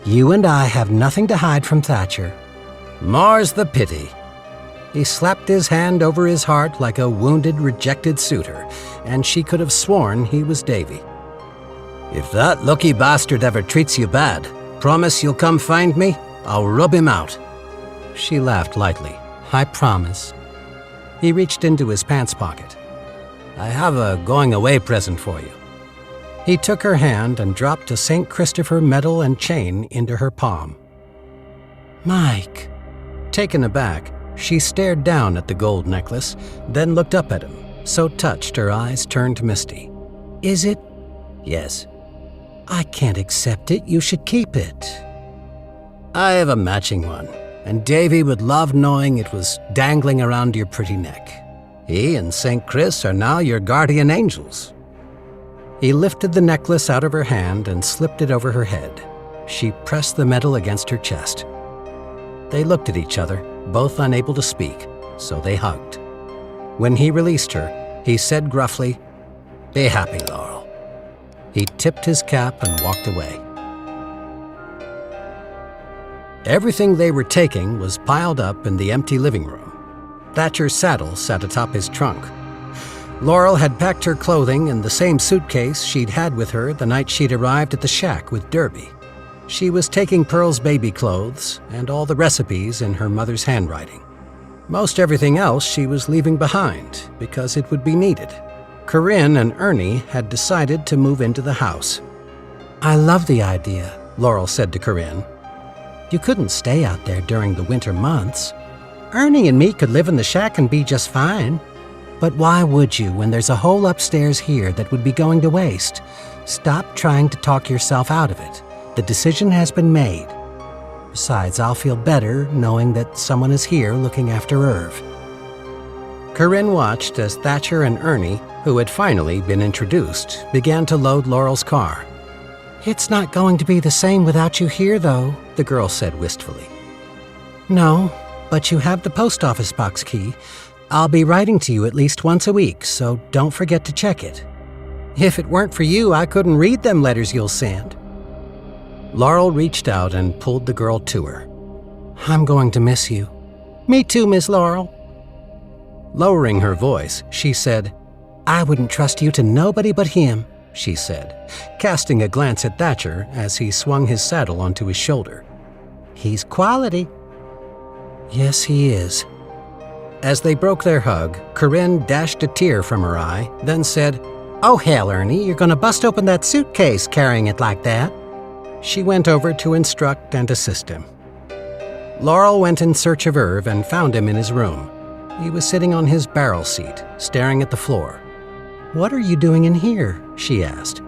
"You and I have nothing to hide from Thatcher." "More's the pity." He slapped his hand over his heart like a wounded, rejected suitor, and she could have sworn he was Davy. "If that lucky bastard ever treats you bad, promise you'll come find me? I'll rub him out." She laughed lightly. "I promise." He reached into his pants pocket. "I have a going-away present for you." He took her hand and dropped a St. Christopher medal and chain into her palm. "Mike." Taken aback, she stared down at the gold necklace, then looked up at him, so touched her eyes turned misty. "Is it?" "Yes." "I can't accept it. You should keep it." "I have a matching one, and Davy would love knowing it was dangling around your pretty neck. He and St. Chris are now your guardian angels." He lifted the necklace out of her hand and slipped it over her head. She pressed the medal against her chest. They looked at each other, both unable to speak, so they hugged. When he released her, he said gruffly, "Be happy, Laurel." He tipped his cap and walked away. Everything they were taking was piled up in the empty living room. Thatcher's saddle sat atop his trunk. Laurel had packed her clothing in the same suitcase she'd had with her the night she'd arrived at the shack with Derby. She was taking Pearl's baby clothes and all the recipes in her mother's handwriting. Most everything else she was leaving behind because it would be needed. Corinne and Ernie had decided to move into the house. "I love the idea," Laurel said to Corinne. "You couldn't stay out there during the winter months. Ernie and me could live in the shack and be just fine. But why would you when there's a whole upstairs here that would be going to waste? Stop trying to talk yourself out of it. The decision has been made. Besides, I'll feel better knowing that someone is here looking after Irv." Corinne watched as Thatcher and Ernie, who had finally been introduced, began to load Laurel's car. "It's not going to be the same without you here, though," the girl said wistfully. "No, but you have the post office box key. I'll be writing to you at least once a week, so don't forget to check it. If it weren't for you, I couldn't read them letters you'll send." Laurel reached out and pulled the girl to her. "I'm going to miss you." "Me too, Miss Laurel." Lowering her voice, she said, I wouldn't trust you to nobody but him," she said, casting a glance at Thatcher as he swung his saddle onto his shoulder. "He's quality." "Yes, he is." As they broke their hug, Corinne dashed a tear from her eye, then said, "Oh hell, Ernie, you're gonna bust open that suitcase carrying it like that." She went over to instruct and assist him. Laurel went in search of Irv and found him in his room. He was sitting on his barrel seat, staring at the floor. "What are you doing in here?" she asked.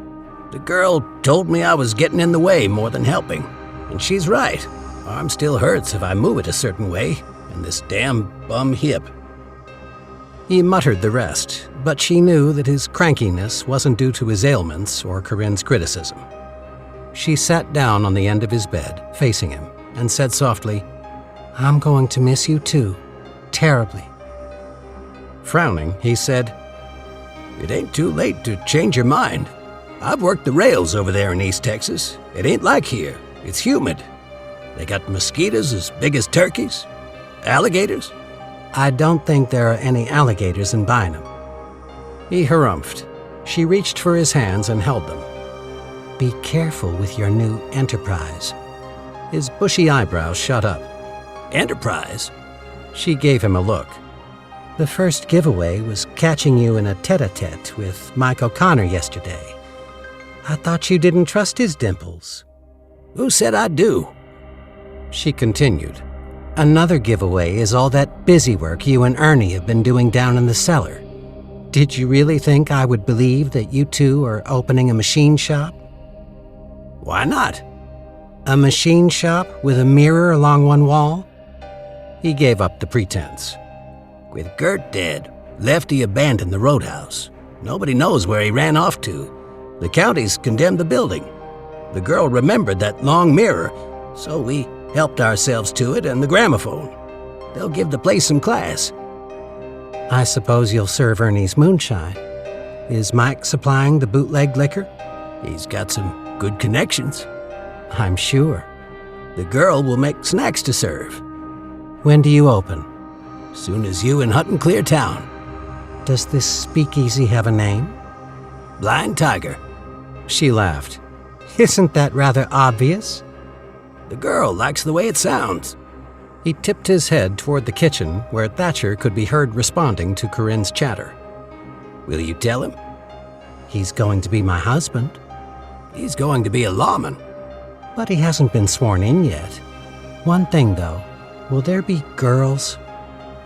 The girl told me I was getting in the way more than helping. And she's right. Arm still hurts if I move it a certain way, and this damn bum hip. He muttered the rest, but she knew that his crankiness wasn't due to his ailments or Corinne's criticism. She sat down on the end of his bed, facing him, and said softly, "I'm going to miss you too, terribly." Frowning, he said, "It ain't too late to change your mind. I've worked the rails over there in East Texas. It ain't like here. It's humid. They got mosquitoes as big as turkeys. Alligators." "I don't think there are any alligators in Bynum." He harumphed. She reached for his hands and held them. "Be careful with your new enterprise." His bushy eyebrows shot up. "Enterprise?" She gave him a look. "The first giveaway was catching you in a tete-a-tete with Mike O'Connor yesterday. I thought you didn't trust his dimples." "Who said I do?" She continued. "Another giveaway is all that busy work you and Ernie have been doing down in the cellar. Did you really think I would believe that you two are opening a machine shop?" "Why not?" "A machine shop with a mirror along one wall?" He gave up the pretense. "With Gert dead, Lefty abandoned the roadhouse. Nobody knows where he ran off to. The county's condemned the building. The girl remembered that long mirror, so we helped ourselves to it and the gramophone. They'll give the place some class." "I suppose you'll serve Ernie's moonshine. Is Mike supplying the bootleg liquor?" "He's got some good connections." "I'm sure." "The girl will make snacks to serve." "When do you open?" "Soon as you and Hutton clear town." "Does this speakeasy have a name?" "Blind Tiger." She laughed. "Isn't that rather obvious?" "The girl likes the way it sounds." He tipped his head toward the kitchen, where Thatcher could be heard responding to Corinne's chatter. "Will you tell him?" "He's going to be my husband." "He's going to be a lawman." "But he hasn't been sworn in yet. One thing, though, will there be girls?"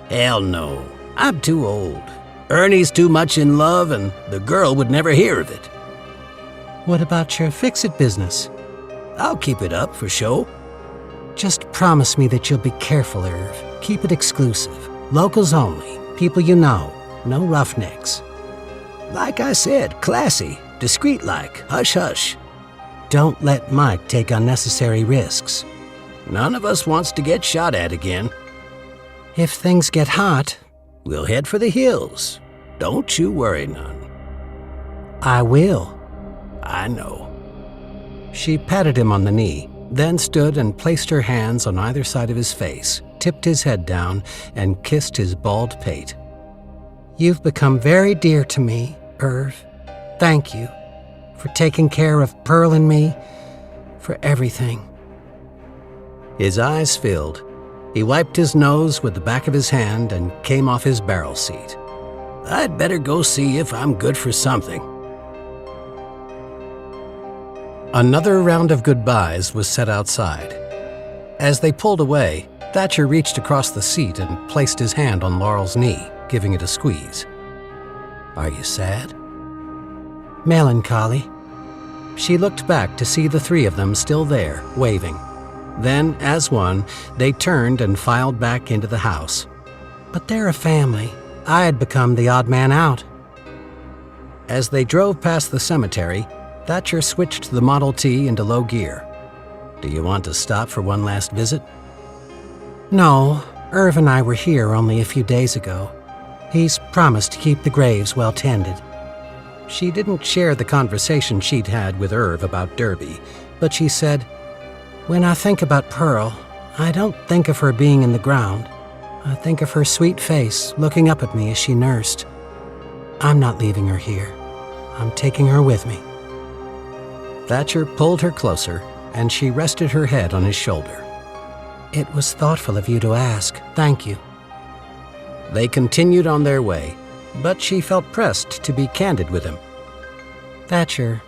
"Hell no. I'm too old. Ernie's too much in love, and the girl would never hear of it." "What about your fix-it business?" "I'll keep it up for show." "Just promise me that you'll be careful, Irv. Keep it exclusive. Locals only. People you know. No roughnecks." "Like I said, classy. Discreet-like. Hush-hush." "Don't let Mike take unnecessary risks." "None of us wants to get shot at again." "If things get hot..." "We'll head for the hills. Don't you worry none." "I will." "I know." She patted him on the knee, then stood and placed her hands on either side of his face, tipped his head down, and kissed his bald pate. "You've become very dear to me, Irv. Thank you for taking care of Pearl and me, for everything." His eyes filled. He wiped his nose with the back of his hand and came off his barrel seat. "I'd better go see if I'm good for something." Another round of goodbyes was said outside. As they pulled away, Thatcher reached across the seat and placed his hand on Laurel's knee, giving it a squeeze. "Are you sad?" "Melancholy." She looked back to see the three of them still there, waving. Then, as one, they turned and filed back into the house. "But they're a family. I had become the odd man out." As they drove past the cemetery, Thatcher switched the Model T into low gear. "Do you want to stop for one last visit?" "No, Irv and I were here only a few days ago. He's promised to keep the graves well tended." She didn't share the conversation she'd had with Irv about Derby, but she said, "When I think about Pearl, I don't think of her being in the ground. I think of her sweet face looking up at me as she nursed." I'm not leaving her here. I'm taking her with me. Thatcher pulled her closer, and she rested her head on his shoulder. It was thoughtful of you to ask. Thank you. They continued on their way, but she felt pressed to be candid with him. Thatcher,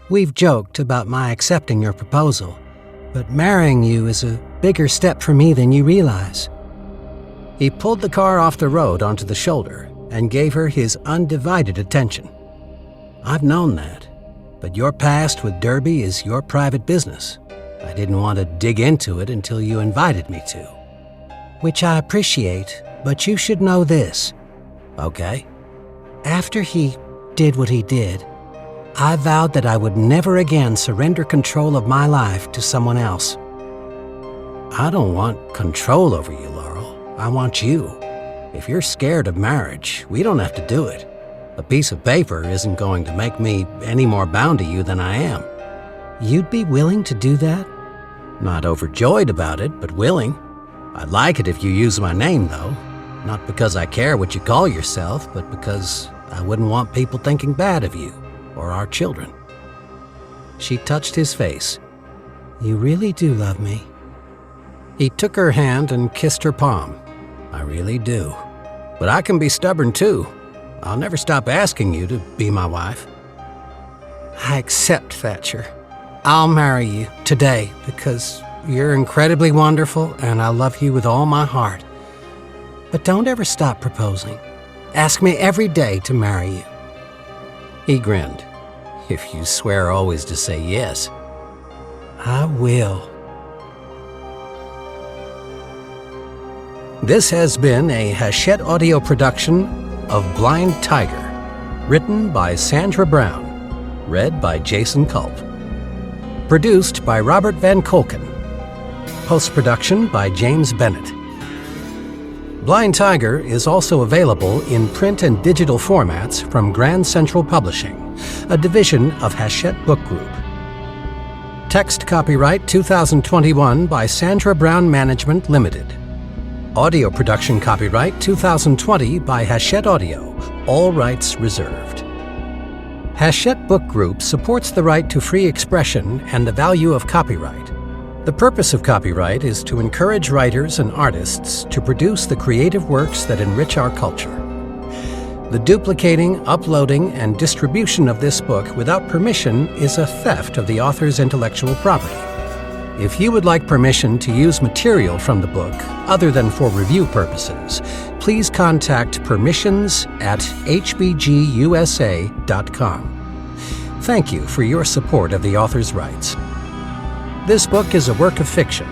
we've joked about my accepting your proposal, but marrying you is a bigger step for me than you realize. He pulled the car off the road onto the shoulder and gave her his undivided attention. I've known that, but your past with Derby is your private business. I didn't want to dig into it until you invited me to. Which I appreciate, but you should know this. Okay? After he did what he did, I vowed that I would never again surrender control of my life to someone else. I don't want control over you, Laurel. I want you. If you're scared of marriage, we don't have to do it. A piece of paper isn't going to make me any more bound to you than I am. You'd be willing to do that? Not overjoyed about it, but willing. I'd like it if you use my name, though. Not because I care what you call yourself, but because I wouldn't want people thinking bad of you or our children. She touched his face. You really do love me. He took her hand and kissed her palm. I really do. But I can be stubborn, too. I'll never stop asking you to be my wife. I accept, Thatcher. I'll marry you today because you're incredibly wonderful and I love you with all my heart. But don't ever stop proposing. Ask me every day to marry you. He grinned. If you swear always to say yes. I will. This has been a Hachette audio production of Blind Tiger, written by Sandra Brown, read by Jason Culp. Produced by Robert Van Kolken. Post-production by James Bennett. Blind Tiger is also available in print and digital formats from Grand Central Publishing, a division of Hachette Book Group. Text copyright 2021 by Sandra Brown Management Limited. Audio production copyright 2020 by Hachette Audio, all rights reserved. Hachette Book Group supports the right to free expression and the value of copyright. The purpose of copyright is to encourage writers and artists to produce the creative works that enrich our culture. The duplicating, uploading, and distribution of this book without permission is a theft of the author's intellectual property. If you would like permission to use material from the book other than for review purposes, please contact permissions@hbgusa.com. Thank you for your support of the author's rights. This book is a work of fiction.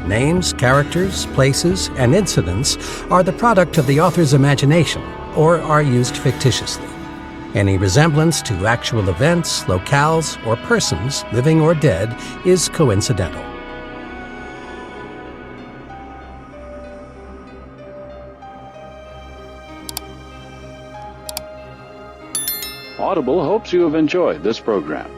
Names, characters, places, and incidents are the product of the author's imagination or are used fictitiously. Any resemblance to actual events, locales, or persons, living or dead, is coincidental. Audible hopes you have enjoyed this program.